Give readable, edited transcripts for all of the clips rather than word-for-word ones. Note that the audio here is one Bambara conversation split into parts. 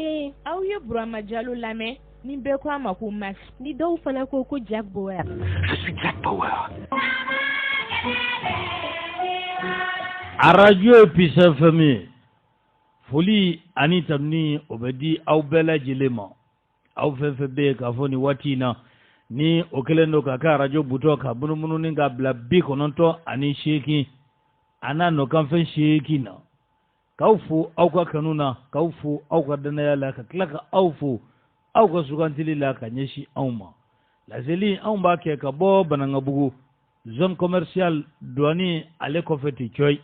kelen aw ye Burama Diallo lamɛn ni bɛɛ ko a ma ko Max ni dɔw fana ko Jack Bauer. Je suis Jack Bauer. Radio Puissance FM foli ani tanuni o bɛ di aw bɛɛ lajɛlen ma aw fɛn fɛn bɛ k'a fɔ ni waati in na ni o kɛlen don ka kɛ radio butɔ ka munumunu ni ka bila 98 a n'a nɔkanfɛn 8 na k'aw fo aw ka kanu na k'aw fo aw ka danaya la ka tila ka aw fo aw ka sugantili la ka ɲɛsin anw ma laseli anw b'a kɛ ka bɔ Banangabugu zone commerciale douane ale kɔfɛ ti coy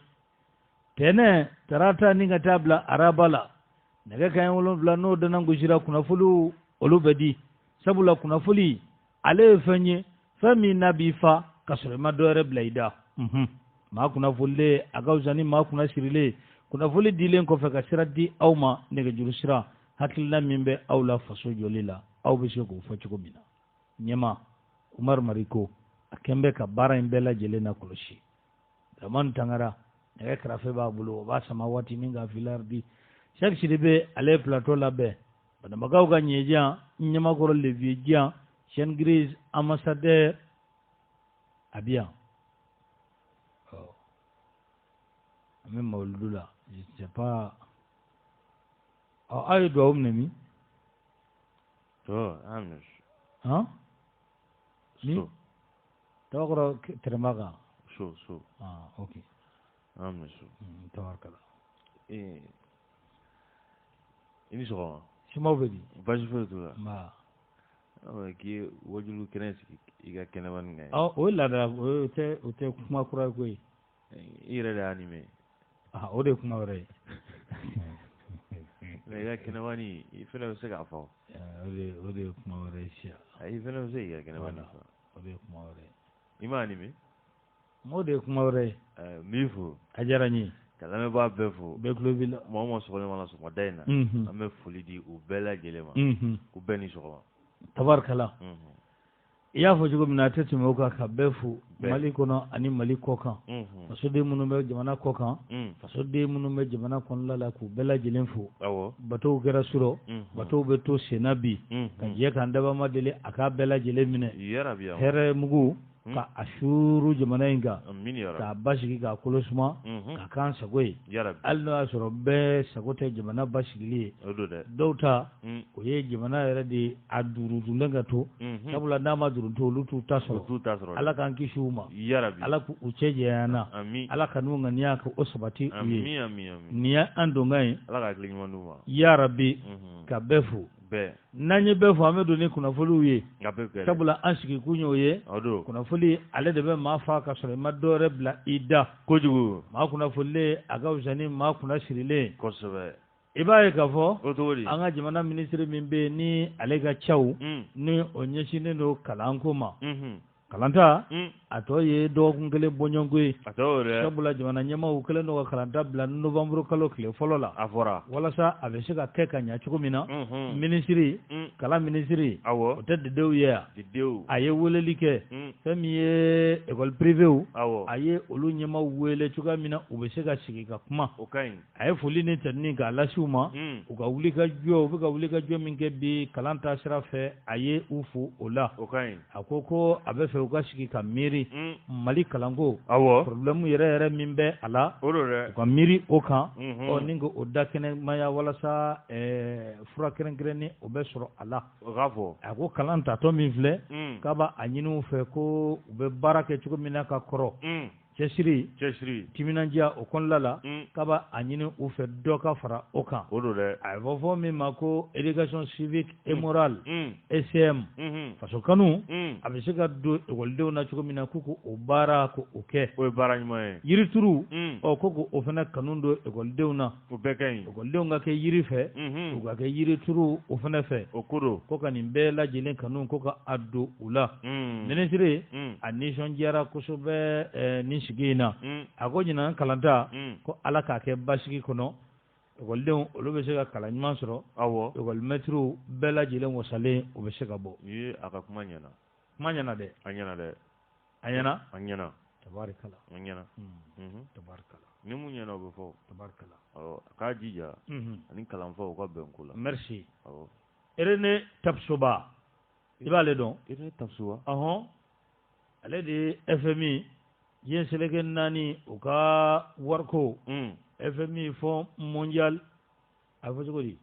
tɛnɛ tarata ni ka taa bila araba la nɛgɛ kanɲɛ 7 n'o dana gosira kunnafoliw olu bɛ di sabula kunnafoli ale ye fɛn ye fɛn min na b'i fa ka sɔrɔ i ma dɔwɛrɛ bila i da maa kunnafolilen a ka fisa ni maa kunna sirilen kunnafoli dilen kɔfɛ ka sira di aw ma nɛgɛjuru sira hakilina min bɛ aw la faso jɔli la aw bɛ se k'o fɔ cogo min na ɲɛma Umar Mariko a kɛn bɛ ka baara in bɛɛ lajɛlen na kɔlɔsi Dramane Tangara nɛgɛ kɛrɛfɛ b'a bolo o b'a sama waati min ka filar di chaque Sidibe ale plateau labɛn banabagaw ka ɲɛjan ɲɛmakɔrɔ levier jan chaîne grise ambassadeur a bi yan an bɛ mawuludu la je sais pas aw ye duwawu minɛ min han min tɔgɔ tɛrɛma kan so ok tabarikala i ni sɔgɔma simaw bɛ di basi foyi t'u la nba k'i ye wajulu kɛnɛ sigi i ka kɛnɛmani kan o ye laada o tɛ kuma kura ye koyi i yɛrɛ de y'a nimɛ o de ye kuma wɛrɛ ye i ka kɛnɛmani i fana bɛ se k'a fɔ o de ye kuma wɛrɛ ye siya i fana bɛ se k'i ka kɛnɛmani fɔ o de ye kuma wɛrɛ ye i m'a nimɛ o de ye kuma wɛrɛ ye n b'i fo a diyara n ye ka lamɛnbaa bɛɛ fo bɛɛ tulo b'i la maa o maa sɔgɔlen mana sɔgɔmada in na an bɛ foli di u bɛɛ lajɛlen ma k'u bɛɛ ni sɔgɔma tabarikala i y'a fɔ cogo min na a tɛ tɛmɛ o kan ka bɛɛ fo Mali kɔnɔ ani Mali kɔ kan fasoden minnu bɛ jamana kɔ kan fasoden minnu bɛ jamana kɔnɔna la k'u bɛɛ lajɛlen fo bateau kɛra surɔ bateau bɛ to senna bi ka jɛ k'an daba ma deli a k'a bɛɛ lajɛlen minɛ hɛrɛ mugu ka a suuru jamana in kan k'a basigi k'a kolo suma k'a k'an sago ye hali n'o y'a sɔrɔ bɛɛ sago tɛ jamana basigili ye dɔw ta o ye jamana yɛrɛ de a durudulen ka to sabula n'a ma duruntu olu t'u ta sɔrɔ ala k'an kisi u ma ala k'u cɛ janyana ala ka n'u ŋaniya ka o sabati u ye nin ye an donkan ye yarabi ka bɛɛ fo n'an ye bɛɛ fɔ an bɛ don ni kunnafoliw ye sabula an sigi kun y'o ye kunnafoli ale de bɛ maa fa ka sɔrɔ i ma dɔwɛrɛ bila i da kojugu maa kunnafolilen a ka fisa ni maa kunna sirilen kosɛbɛ i b'a ye k'a fɔ an ka jamana minisiri min bɛ yen ni ale ka caw ni o ɲɛsinnen don kalanko ma kalanta a tɔ ye dɔgɔkun kelen bɔɲɔgɔnko ye sabula jamana ɲɛmaaw kɛlen don ka kalanta bila novembre kalo tile fɔlɔ la a fɔra walasa a bɛ se ka kɛ ka ɲɛ cogo min na minisiri kalan minisiri o tɛ didenw ye yan a ye weleli kɛ fɛn min ye école privée a ye olu ɲɛmaaw wele cogoya min na u bɛ se ka sigi ka kuma a ye foli ni tɛnini k'a lase u ma u ka wuli ka jɔ u bɛ ka wuli ka jɔ min kɛ bi kalan ta sira fɛ a ye u fo o la a ko a bɛ fɛ u ka sigi ka miiri Mali kalanko problème yɛrɛ min bɛ a la u ka miiri o kan ni ko o da kɛnɛmaya walasa fura kɛrɛnkɛrɛnnen o bɛ sɔrɔ a la a ko kalan tatɔ min filɛ k'a b'a ɲini u fɛ ko u bɛ baara kɛ cogo min na ka kɔrɔ cɛsiri timinandiya o kɔnɔna la k'a b'a ɲini u fɛ dɔ ka fara o kan a ye fɔ min ma ko éducation civique et morale ECM faso kanu a bɛ se ka don ekɔlidenw na cogo min na k'u o baara ko o kɛ o ye baara ɲuman ye yirituru ko o fana kanu don ekɔlidenw na o bɛɛ ka ɲi ekɔlidenw ka kɛ yiri fɛ u ka kɛ yirituru o fana fɛ o ko don ko ka nin bɛɛ lajɛlen kanu ko ka a don u la minisiri a nisɔndiyara kosɛbɛ ni sigi in na a ko ɲinan kalanta ko ala k'a kɛ basigi kɔnɔ ekɔlidenw olu bɛ se ka kalan ɲuman sɔrɔ ekɔlimɛtiriw bɛɛ lajɛlen wasalen u bɛ se ka bɔ a ka kuma ɲɛna kuma ɲɛna dɛ a ɲɛna dɛ a ɲɛna tabarikala a ɲɛna tabarikala ni mun ɲɛna o bɛ fɔ tabarikala awɔ k'a jija ani kalanfaw ka bɛn ko la merci awɔ René Tapsoba i b'ale dɔn René Tapsoba ale de ye FMI diɲɛ seleke 4 u ka wariko FMI Fonds mondial a fɔ cogo di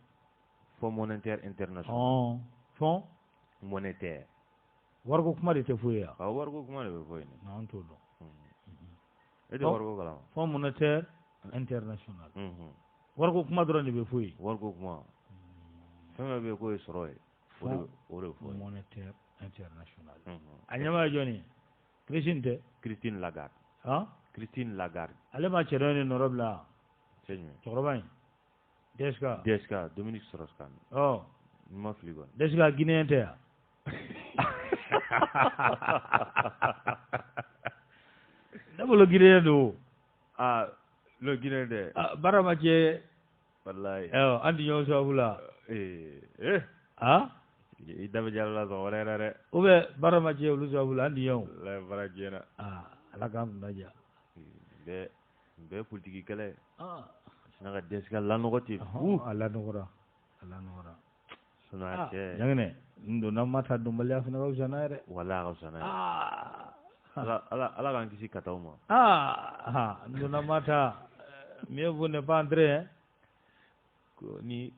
Fonds monétaire international Fonds monétaire wariko kuma de tɛ foyi ya wariko kuma de bɛ fɔ yen an t'o dɔn e tɛ wariko kalama Fonds monétaire international wariko kuma dɔrɔn de bɛ fɔ yen wariko kuma fɛn bɛɛ bɛ yen k'o ye sɔrɔ ye o de fɔ monétaire international a ɲɛmaa ye jɔnni ye Christine tɛ Christine Lagarde Christine Lagarde ale ma cɛ dɔ ni nɔrɔ bila cɛkɔrɔba in DSK Dominique Strauss-Kahn ni ma fili kɔni DSK Guinéen tɛ yan ne bolo Guinéen don le Guinéen dɛ baara ma cɛ wallahi an ti ɲɔgɔn sababu la i da bɛ jala la sɔn wɛrɛ yɛrɛ dɛ ou bien baara ma cɛ olu sababu la an ti ɲɔgɔn wallahi baara jɛna ala k'an kun diya bɛɛ politiki kɛlɛ sina ka DSK lanɔgɔ ten a lanɔgɔra Ɲanginɛ n donna Mata dɔnbaliya fana ka fisa n'a ye dɛ wallahi a ka fisa n'a ye ala k'an kisi kataw ma n donna Mata mieux vaut ne pas entrer ni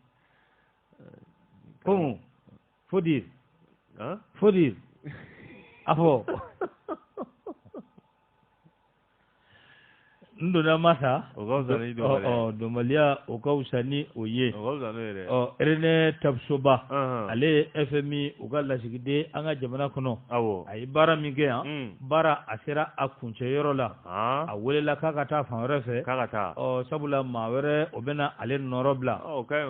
comment faut dire a fɔ n donna Mata o ka fisa ni dɔnbaliya o ka fisa ni o ye o ka fisa n'o ye dɛ René Tapsoba ale ye FMI u ka lasigiden an ka jamana kɔnɔ a ye baara min kɛ yan baara a sera a kuncɛyɔrɔ la a welela k'a ka taa fan wɛrɛ fɛ sabula maa wɛrɛ o bɛna ale nɔrɔ bila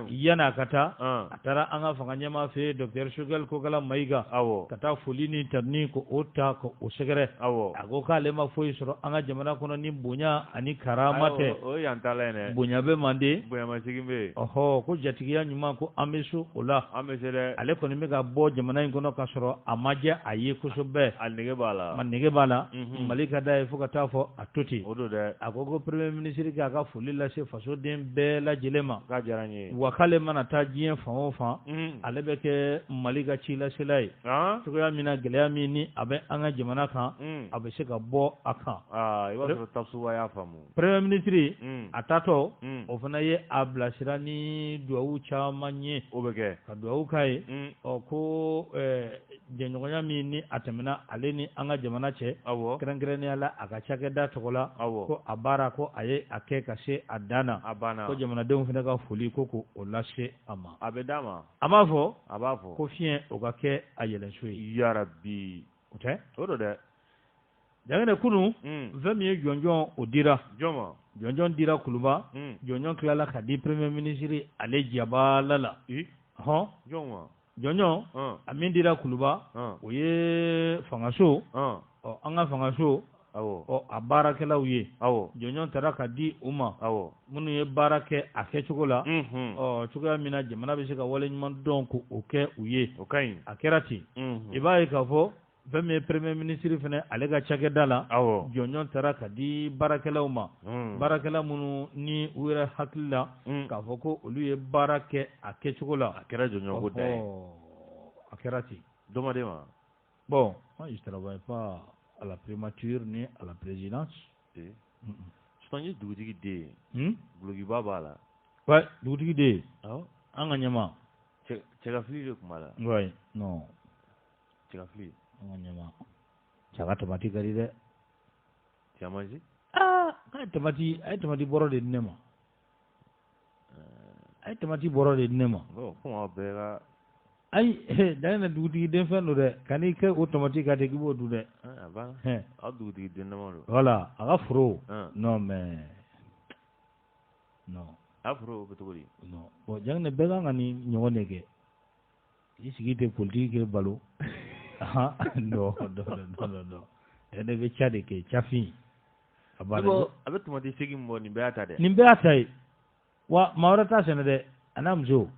yanni a ka taa a taara an ka fanga ɲɛmaa fɛ Dr Choguel Kokala Mayiga ka taa foli ni tanuni k'o ta k'o sɛgɛrɛ a ko k'ale ma foyi sɔrɔ an ka jamana kɔnɔ ni bonya ani karama tɛ o yan tala ye dɛ bonya bɛ mande bonya masegin bɛ ko jatigiya ɲuman ko an bɛ so o la an bɛ se dɛ ale kɔni bɛ ka bɔ jamana in kɔnɔ ka sɔrɔ a ma diya a ye kosɛbɛ a nege b'a la Mali ka da ye fo ka taa fɔ a to ten o don dɛ a ko premier ministre k'a ka foli lase fasoden bɛɛ lajɛlen ma k'a diyara n ye wa k'ale mana taa diɲɛ fan o fan ale bɛ kɛ Mali ka cilasela ye cogoya min na gɛlɛya min ni a bɛ an ka jamana kan a bɛ se ka bɔ a kan i b'a sɔrɔ Tapsoba y'a faamu premier ministre a taatɔ o fana ye a bilasira ni duwawu caman ye o bɛ kɛ ka duwawu k'a ye ko jɛɲɔgɔnya min ni a tɛmɛna ale ni an ka jamana cɛ kɛrɛnkɛrɛnnenya la a ka cakɛda tɔgɔ la ko a baara ko a ye a kɛ ka se a dan na ko jamanadenw fana ka foli ko k'o lase a ma a bɛ d'a ma a b'a fɔ ko fiɲɛ o ka kɛ a yɛlɛnso ye yarabi o tɛ o don dɛ Ɲanginɛ kunun fɛn min ye jɔnjɔn o dira jɔnjɔn dira Kuluba jɔnjɔn tilala ka di premier ministre ale Jabala la jɔnjɔn a min dira Kuluba o ye fangaso an ka fangaso a baarakɛlaw ye jɔnjɔn taara ka di u ma minnu ye baara kɛ a kɛcogo la cogoya min na jamana bɛ se ka wale ɲuman dɔn k'o kɛ u ye a kɛra ten i b'a ye k'a fɔ fɛn min ye premier ministre fana ale ka cakɛda la jɔnjɔn taara ka di baarakɛlaw ma baarakɛla minnu ni u yɛrɛ hakili la k'a fɔ ko olu ye baara kɛ a kɛcogo la a kɛra jɔnjɔn ko da ye a kɛra ten dɔmɔden ma bon moi je travaille pas à la primature ni à la présidence sisan ye dugutigi den ye gulokiba b'a la ouais dugutigi den an ka ɲɛma cɛkafili de tun b'a la ouais non cɛkafili an ka ɲɛma cɛ ka tamati ka di dɛ cɛmansi a ye tamati bɔrɔ de di ne ma a ye tamati bɔrɔ de di ne ma komi aw bɛɛ ka ayi dan na dugutigi den fɛn don dɛ kan'i kɛ o tamati ka ten k'i b'o dun dɛ a banna aw dugutigi den dama don voilà a ka foro non mais non a foro bɛ cogo di non bon Ɲanginɛ bɛɛ kan ka nin ɲɔgɔn de kɛ i sigi tɛ politiki kɛ balo non ne bɛ ca de kɛ cafin a bɛ tamati segi min bɔ nin bɛɛ y'a ta dɛ nin bɛɛ y'a ta ye wa maa wɛrɛ t'a sɛnɛ dɛ a n'a muso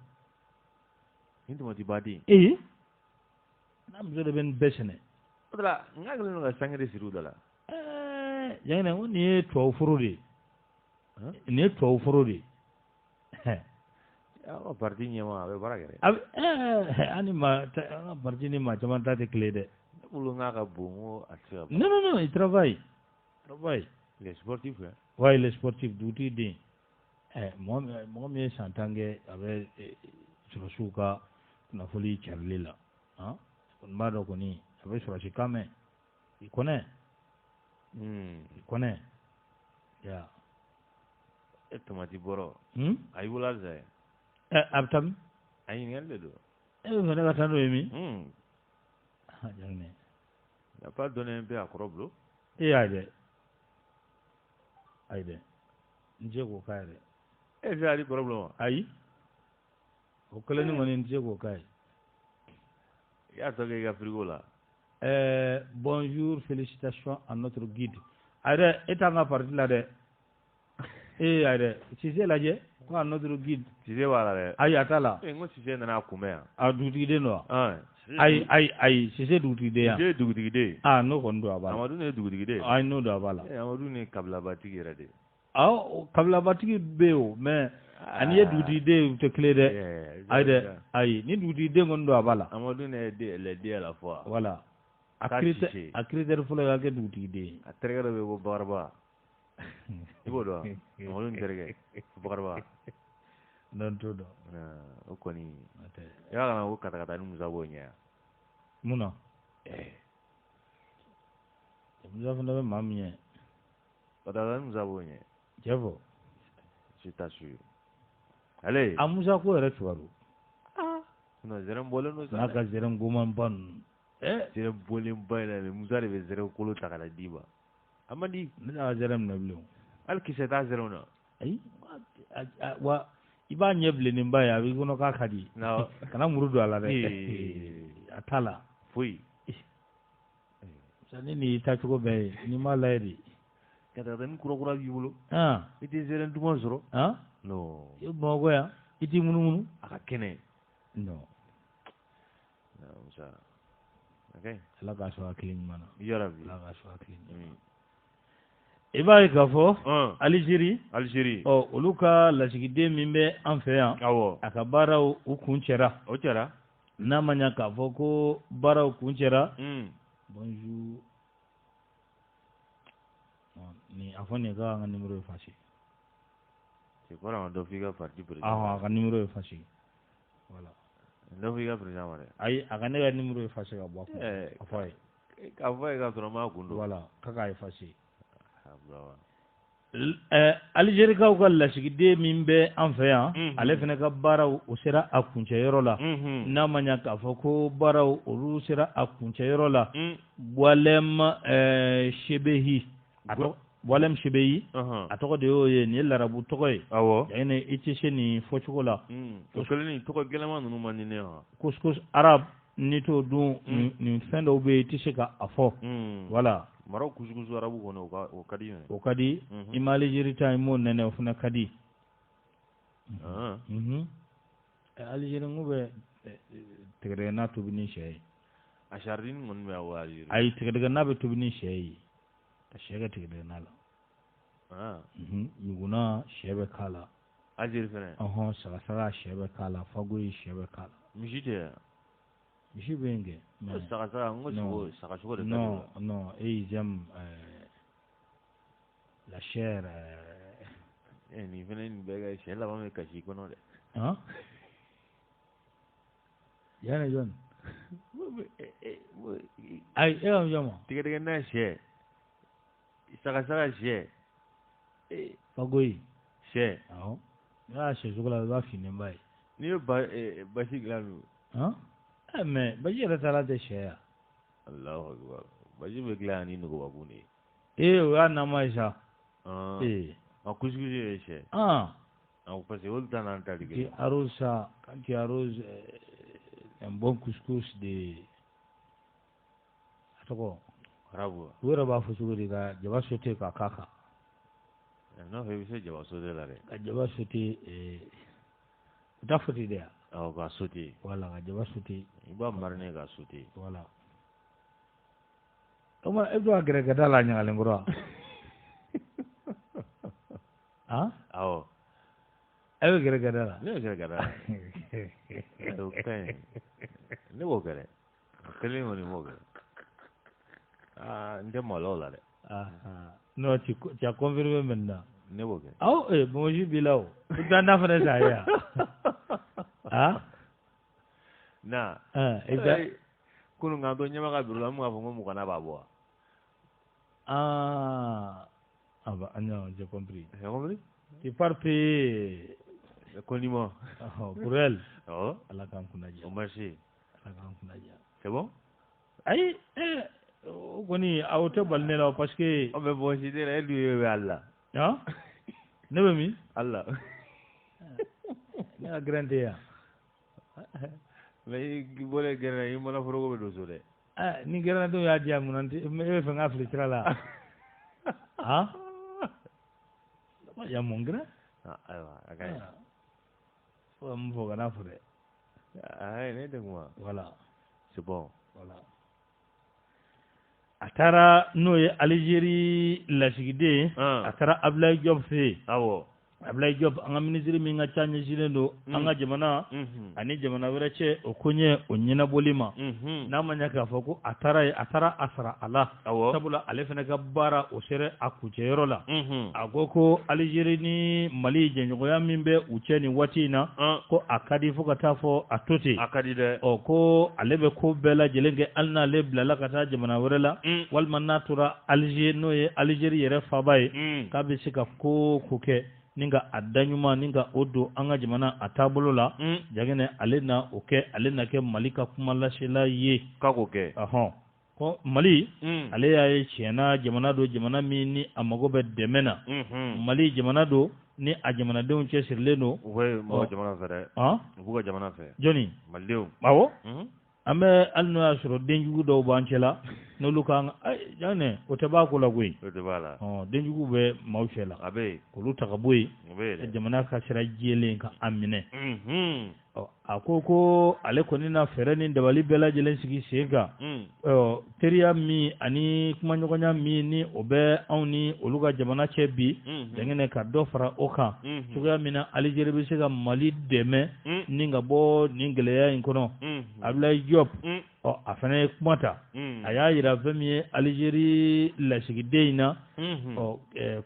ni tamati baden n'a muso de bɛ nin bɛɛ sɛnɛ o de la n ka kɛlen don ka sangere siri u da la Ɲanginɛ ko nin ye tubabu furu de ye ne to foro de o parti nyama abe baragere ani ma parti ni ma chama ta de clé de bulu ngaka bongo atia non il travaille les sportifs hein ouais les sportifs duty de moi me santange avec suka na foli charlie la hein on ma do koni avec sur la kame il connaît ya tomati boro ay wala zay abtam ay ngel do ngene ka tando mi jangne n'a pas donné un peu à Kroblo ayde nje ko kayre j'ai problème ayi o kala ni ngoni nje ko kay ya to ga frigo là bonjour félicitations à notre guide ayde etanga parti la de ayde si c'est la je ko notre guide si c'est wala de ayi atala ngo si c'est na kumea a duti de no ay si c'est duti de ya c'est duti de no kondo abala amadu ne duti de ay no do abala amadu ne kabla batigi rade kabla batigi beo mais ani duti de te clé de ay ni duti de ngondo abala amadu ne le de à la fois voilà akrider fula ga ke duti de atrega be go barba ibodo amadu nterege barba non to do o koni ya kana o kata ni musa bonya muna musa fana be mamie kata ni musa bonya jefo je t'assure allez amusa ko ere tuwaru no zeren bolen no sa naka zeren goman ban zeren bolen bayna le musa de zeren kolo takala diba amadi na zeren na blu al kiseta zeren no ai wa iba nyeble ni mbaya bi gono ka khadi na kana murudu ala de atala fui sani ni ta chugo be ni malairi kada den kura bibulo ite zeren duma zoro no yo mogo ya iti munu aka kene no musa okay ala ka so clean mana ya rabbi ala ka so clean ibai kafo Algérie oluka lasigide min bɛ an fɛ yan a ka baaraw u kun cɛra o cɛra n'a ma ɲa k'a fɔ ko baaraw kun cɛra bonjour ni a fɔ nin ka an ka numéro ye fasi c'est quoi on doit faire partie président a ka numéro ye fasi voilà no fi ka président wala ayi a ka ne ka numéro ye fasi ka bɔ a fɔ ye ka fɔ ye ka sɔrɔ ma kun don voilà k'a ye fasi Algérikaw ka lasigiden min bɛ an fɛ yan ale fana ka baaraw o sera a kuncɛyɔrɔ la n'a ma ɲa k'a fɔ ko baaraw olu sera a kuncɛyɔrɔ la Boualem Chebehi a tɔgɔ de y'o ye nin ye larabu tɔgɔ ye yani i tɛ se nin fɔcogo la o kɛlen ni tɔgɔ gɛlɛnman ninnu man di ne yan couscous arabe n'i t'o dun nin fɛn dɔw bɛ yen i tɛ se k'a fɔ voilà maraw couscous arabu kɔni o ka di o ka di i ma Algérie ta i m'o nɛnɛ o fana ka di Algérie n ko bɛ tigɛdɛgɛ n'a tobi ni sɛ ye a sardine kɔni bɛ aw Algérie ayi tigɛdɛgɛ n'a bɛ tobi ni sɛ ye a sɛ ka tigɛdɛgɛ n'a la ɲuguna sɛ bɛ k'a la Algérie fɛnɛ sagasaga sɛ bɛ k'a la fagoyi sɛ bɛ k'a la misi tɛ misi bɛ yen kɛ sagasaga n ko sagasogo de non ils aiment la chair nin fɛnɛ nin bɛɛ ka sɛ laban bɛ kasi kɔnɔ dɛ yani jɔn ayi e ka jɔn ma tigɛdɛgɛ n'a sɛ sagasaga sɛ fagoyi sɛ awɔ n'i y'a sɛ sugu la i b'a finen ba ye n'i ye basi dilan don mais baji yɛrɛ taara tɛ sɛ yan Allahu akbar basi bɛ dilan ni nɔgɔbakun de ye o y'a nama ye sa a couscous ye sɛ parce que olu ta n'an ta de kɛ qui arrose ça quand tu arroses un bon couscous de a tɔgɔ arabu u yɛrɛ b'a fɔ cogo di ka jaba sauté k'a k'a kan n'a fɔ i bɛ se jaba sauté la dɛ ka jaba sauté u t'a fɔ ten de yan ka sauté voilà ka jaba sauté i b'a mariner ka sauté voilà o ma e bɛ to ka gɛrɛ ka da la ɲagalen kɔrɔ wa ah awo ayo gere gere la ne gere gere do kai ne wo gere kele ngoni mo gere nde malo la de no ti confirmer maintenant ne wo gere bon je bilao tu na fa ça ya na kunu ngado nyama ka birula mu afo mu kana babo bah non, j'ai compris. J'ai compris? Tu parles Konimo. Pour elle. Oh. Allah kan kunaja. Au marché. Allah kan kunaja. C'est bon? Aïe, koni a auto balne la parce que on me bon si elle lui Allah. Hein? Ne be mi? Allah. Na grande ya. Mais bolé gena yi mona forogo be do so de. Ni gena to ya dia munanti me fe ngafli trala. Ah? Ya mongra? Aywa, akai. On va gana fure. Ne de moi. Voilà. C'est bon. Voilà. Atara no ye Algérie la sigide, atara Ablaye Diop fe. Awo. Ablaye Diop anga ministre mi nga chanya jirendo anga jamana ani jamana werache okunye onyina bolima na manyaka foko atara asra ala sabula alefene ga bara osere akuje yorola agoko Algérie ni Mali jenyo ya mimbe ucheni watina ko akadi fuka tafo atoti akadi de ko alebe ko bela jelenge alna lebla la kata jamana werela wal manatura Algérie no ye Algérie yere fabai kabe sika ko kuke ninga adanyuma ninga odo anga jamana atabolo la jagene alena oke alena ke malika kumala shela ye kako ke ko Mali ale ya chena jamana do jamana mini amagobe demena Mali jamana do ni a jamana de unche sirleno mo jamana fere buga jamana fe joni maldew bawo ame alno asro denjugu do banchela no luka ay jane o tabako la gwe o tabala denjugu be mawchela abe ko lu tagaboy abe jamana ka sira jele ka amine akoko ale koni na fere ni dabali bela jelen sigi sega teriya mi ani kuma nyogonya mi ni obe awni oluga jamana chebi dengene ka do fara oka tuga mina Algérie be sega Mali deme ninga bo ningeleya inkono Ablaye Diop afane kumata aya yira famiye Algérie la sigi deina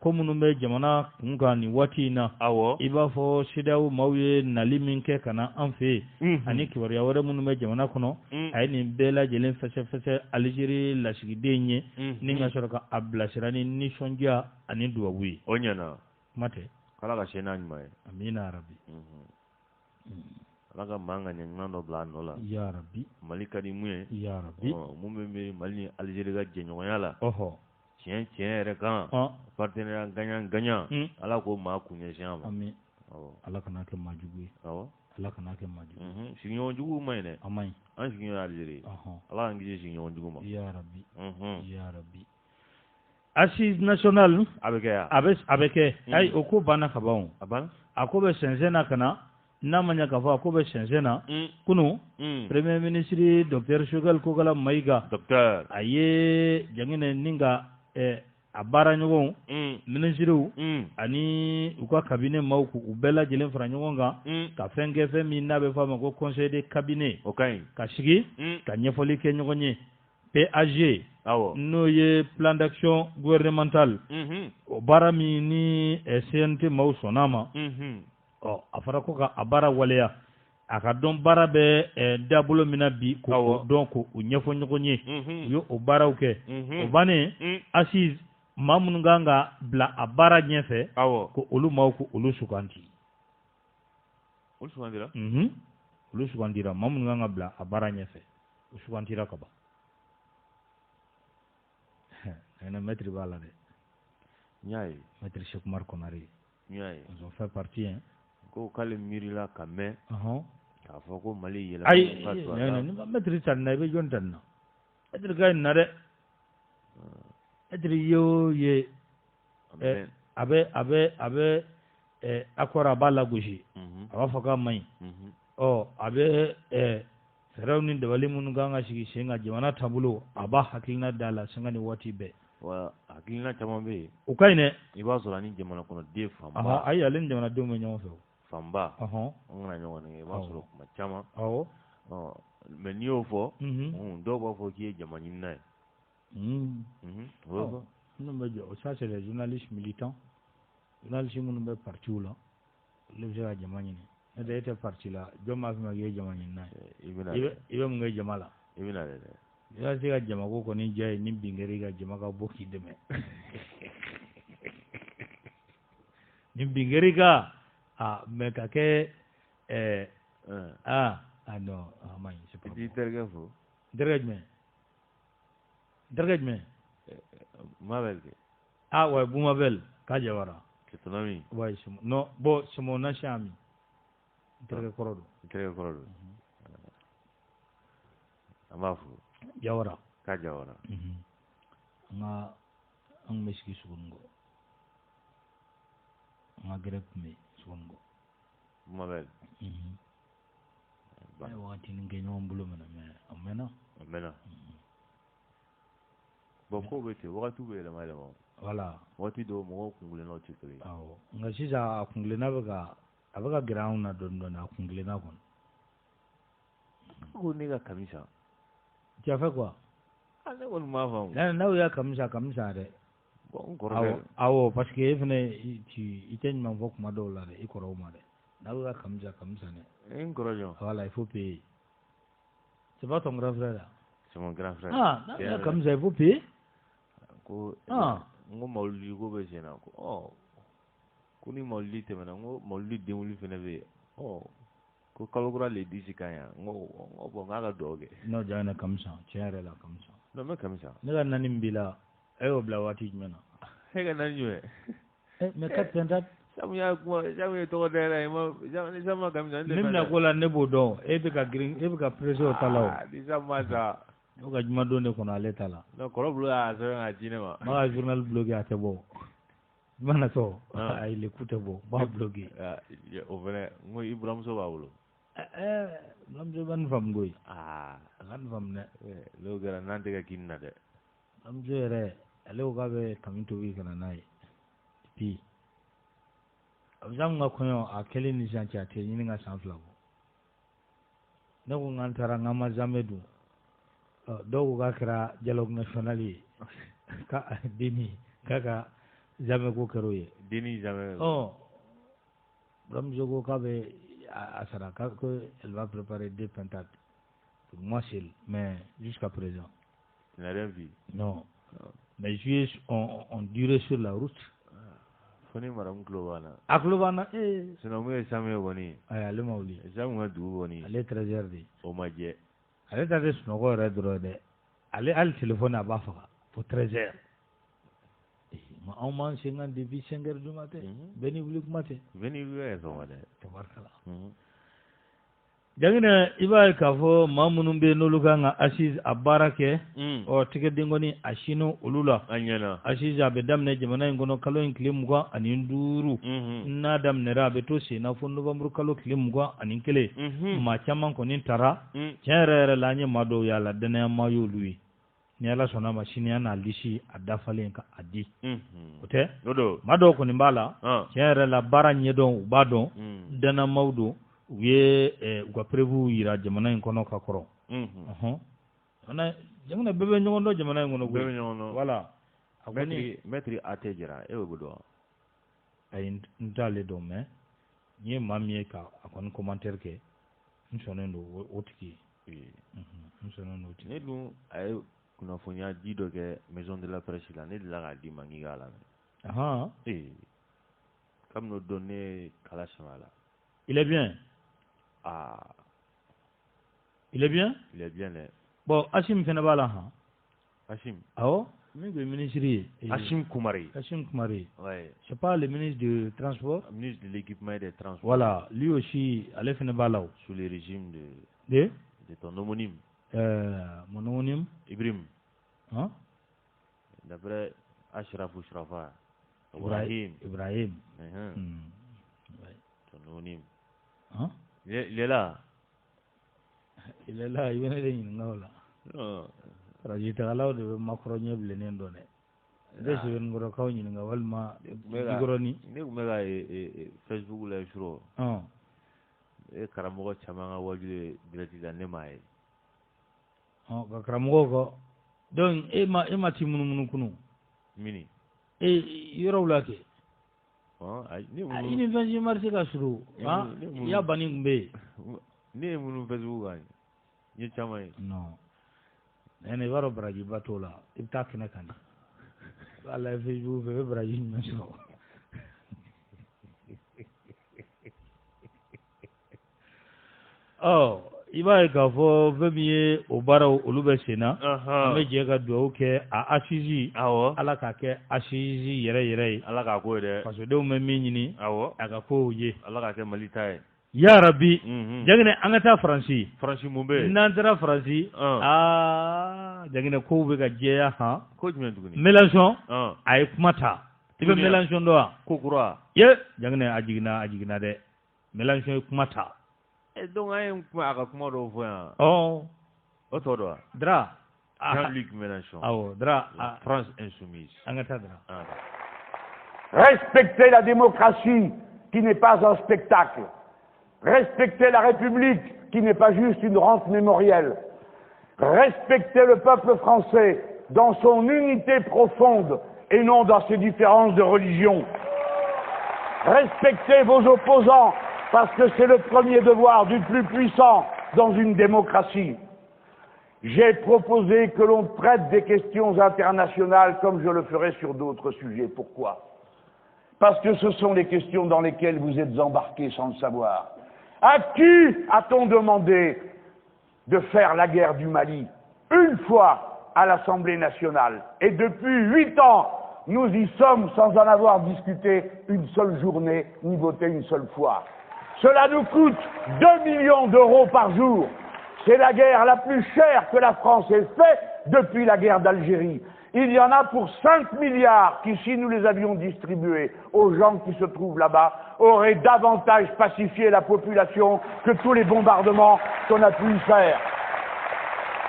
komunu be jamana kunga ni watina iba fo sidawu mawye naliminke kana anfe ani kibaru ya wore munu be jamana kono ay ni bela jelen fese Algérie la sigi denye ninga soroka ablasirani ni sonja ani duwawi onyana mate kala ka shena nyumai amina rabbi alaga manga nyangando blanola ya rabbi malika ni muye ya rabbi mumbe mali Algérie ga jenyoyala tiens re kan partenaire gagnant ala ko ma kunye jama amin ala kana ke majugu ala kana ke majugu sinyo jugu mayne amai an sinyo Algérie ala ngije sinyo jugu ma ya rabbi Assise nationale abeke ay oko bana kabao abana akobe senzena kana namanya kafa akobe senzena kunu premier ministre Dr Shogal Kogala Maiga docteur aye jangine ninga abara nyogon ministre ani uka cabinet mauku ubela jelen fara nyogonga ka fenge fe mi nabe fama ko conseil de cabinet ka shigi ka nyefoli ke nyogonye PAG no ye plan d'action gouvernemental bara mi ni CNT mau sonama afara ko ka abara waleya aka don bara be dabulo mina bi ko donc o nyefo nyogonye yo o baraw ke o bane assise mamun ganga bla abara nyefe ko olu maw ko olu sukanti olu sukandira mamun ganga bla abara nyefe o sukantira kaba ena maître bala de nyai maître Cheikh Omar Konari nyai ils ont fait partie ko kale mirila kame ka foko Mali yela ay ni maître tanna be jontanna maître kay na de maître yo ye abe akora bala goji aba foka mai abe Sarawni da wali mun ganga shigi shinga jamana tabulo aba hakilna dala singani wati be wa hakilina caman bɛ yen o ka ɲi dɛ i b'a sɔrɔ ani jamana kɔnɔden fanba ayi ale ni jamanadenw bɛ ɲɔgɔn fɛ o fanba an kana ɲɔgɔn nɛgɛ i b'a sɔrɔ kuma caman mais n'i y'o fɔ dɔw b'a fɔ k'i ye jama ɲinina ye minnu bɛ jɔ ça c'est les journalistes militants journalistes minnu bɛ partiw la olu bɛ se ka jama ɲini n'o tɛ e tɛ parti la jɔn b'a f'i ma k'i ye jama ɲinina ye i bɛ mun kɛ jama la i bɛna dɛ i ka se ka jamako kɔni diya ye ni bin kɛra i ka jama ka bɔ k'i dɛmɛ ni bin kɛra i ka mais ka kɛ non a ma ɲi c'est pas bon. i t'i terikɛ fo terikɛ jumɛn Mabel kɛ ouais Boumabel k'a jawara c'est ton ami ouais non bon c'est mon ancien ami terikɛ kɔrɔ don an b'a fo jawara k'a jawara an kun bɛ sigi Sugunikɔ an ka gɛrɛ kun bɛ Sugunikɔ Mabel a ye wagatinin kɛ ɲɔgɔn bolo minɛ mais a mɛnna bon ko bɛ ten wagatiw bɛ yɛlɛma yɛlɛma voilà waati dɔw mɔgɔw kunkilennaw tɛ kelen ye awɔ nka sisan a kunkilenna bɛ ka gɛrɛ anw na dɔɔnin dɔɔnin a kunkilenna kɔni ko ne ka kamisa tu as fait quoi ne kɔni m'a faamu n'aw y'a kamisa dɛ bon n kɔrɔkɛ awɔ parce que e fana i tɛ ɲuman fɔ kuma dɔw la dɛ i kɔrɔw ma dɛ n'aw y'a kamisa dɛ n kɔrɔjɔn voilà il faut payer c'est pas ton grand frère là c'est mon grand frère n'aw y'a kamisa il faut payer ko n ko mawuludi ko bɛ sen na ko ni mawuludi tɛmɛna n ko mawuludi denwuli fana bɛ yen ko kalo kura le disi kan yan n ko bon k'a ka dugawu kɛ n'o jaa ne kamisa tiɲɛ yɛrɛ la kamisa non n bɛ kamisa ne ka naani min b'i la e y'o bila waati jumɛn na e ka naani jumɛn mais 4 Samu ye tɔgɔ da yɛrɛ ye Samu ma kamisa ne bɛna ko la ne b'o dɔn e bɛ ka girin e bɛ ka presser o ta la o ni Samu ma sa o ka juma don de kɔnɔ ale ta la non kɔrɔbolo y'a sɛbɛn k'a ci ne ma n b'a ka journal bloqué a tɛ bɔ juma natɔ ayi le coup tɛ bɔ n b'a bloqué o fɛnɛ n ko i buramuso b'a bolo buramuso bɛ nin faamu koyi a ka nin faamu dɛ n'o kɛra n'an tɛ ka kini na dɛ buramuso yɛrɛ ale ko k'a bɛ kami tobi ka na n'a ye puis a bɛ ka kɔɲɔ a kɛlen ni sisan cɛ a tɛ ɲini ka san 2 bɔ ne ko n'an taara n'an ma zamɛ dun dɔw ko k'a kɛra dialogue national ye ka deni k'a ka zamɛ ko kɛra o ye deni zamɛ buramuso ko k'a bɛ a sara ko elle va préparer 2 pintades pour moi seul mais jusqu'à présent tu n'as rien vu non mais on durait sur la route fo ni maramu tulo b'an na a tulo b'an na sinon mun ye Samu ye kɔni ayi ale ma wuli Samu ka dugu kɔni ale 13h de o ma jɛ ale ta tɛ sunɔgɔ yɛrɛ dɔrɔn dɛ ale hali téléphone a b'a faga fo 13h anw m'an sen kan depuis 5h du matin bɛɛ ni wuli kuma tɛ bɛɛ ni wuli ka sɔgɔma dɛ tabarikala Jangina i b'a ye k'a fɔ maa minnu bɛ yen n'olu kan ka assise a baara kɛ tigɛden kɔni a sini olu la assise a bɛ daminɛ jamana in kɔnɔ kalo in tile 25 n'a daminɛra a bɛ to sen na fo novembre kalo tile 21 maa caman kɔni taara tiɲɛ yɛrɛ la an ye maa dɔw y'a la danayama y'olu ye ni Ala sɔnna ma sini an n'a lisi a dafalen ka a di o tɛ maa dɔw kɔni b'a la tiɲɛ yɛrɛ la baara ɲɛdɔn u b'a dɔn danamaw don u ye u ka prévu yira jamana in kɔnɔ ka kɔrɔ jamana bɛɛ bɛ ɲɔgɔn dɔn jamana in kɔnɔ bɛɛ bɛ ɲɔgɔn dɔn voilà maître Ate Jara e b'o dɔn ayi n t'ale dɔn mais n ye maa min ye ka a kɔni commentaire kɛ n sɔnnen don o tigi ye n sɔnnen don o tigi ne dun a ye kunnafoniya di dɔ kɛ maison de la presse la ne delila k'a d'i ma k'i k'a lamɛn kabini o don ne ye kala sama a la il est bien il est bien dɛ bon Hashim fana b'a la Hashim awɔ min tun ye ministre ye Hashim Kumari c'est pas le ministre du transport ministre de l'équipement et des transports voilà lui aussi ale fana b'a la sous le régime de ton homonyme mon homonyme Ibrahim d'après Ashrafou Shrafa Ibrahim ton homonyme il est là il est là il vient de ɲininka o la radio tagalaw de bɛ makɔrɔ ɲɛ bilennen dɔn dɛ desi ngoro kawni nga walma digoroni ne mega Facebook la shuro karamo chama wajule direct ne mai ka karamo ko don ema timunu kunu mini yoro lake ini vanji marse ka shuru ya bani ngbe ne munu Facebook ga ni chama no ene waro braji batola ibta kene kan ala Facebook be braji meso iba ka fo vemiye o bara olu bɛ senna an bɛ jɛ ka dugawu kɛ a asisi ala k'a kɛ asisi yɛrɛ yɛrɛ ye ala k'a ko ye dɛ fasodenw bɛ min ɲini a ka kow ye ala k'a kɛ mali ta ye ya rabi Janginɛ an ka taa Faransi mun bɛ yen n'an taara Faransi Janginɛ kow bɛ ka jɛya ko jumɛn tuguni Mélenchon a ye kuma ta i bɛ Mélenchon dɔn wa ko kura Janginɛ a jiginna dɛ Mélenchon ye kuma ta donc an ye kuma a ka kuma dɔw fɔ yan o tɔ dɔ wa Dra Jean-Luc Mélenchon Dra France insoumise an ka taa Dra Respectez la démocratie qui n'est pas un spectacle. Respectez la République qui n'est pas juste une rente mémorielle. Respectez le peuple français dans son unité profonde et non dans ses différences de religion. Respectez vos opposants parce que c'est le premier devoir du plus puissant dans une démocratie. J'ai proposé que l'on traite des questions internationales comme je le ferai sur d'autres sujets. Pourquoi ? Parce que ce sont les questions dans lesquelles vous êtes embarqués sans le savoir. À qui a-t-on demandé de faire la guerre du Mali? Une fois à l'Assemblée nationale. Et depuis 8 ans, nous y sommes sans en avoir discuté une seule journée, ni voté une seule fois. Cela nous coûte 2 millions d'euros par jour. C'est la guerre la plus chère que la France ait faite depuis la guerre d'Algérie. Il y en a pour 5 milliards qui, si nous les avions distribués aux gens qui se trouvent là-bas, auraient davantage pacifié la population que tous les bombardements qu'on a pu y faire.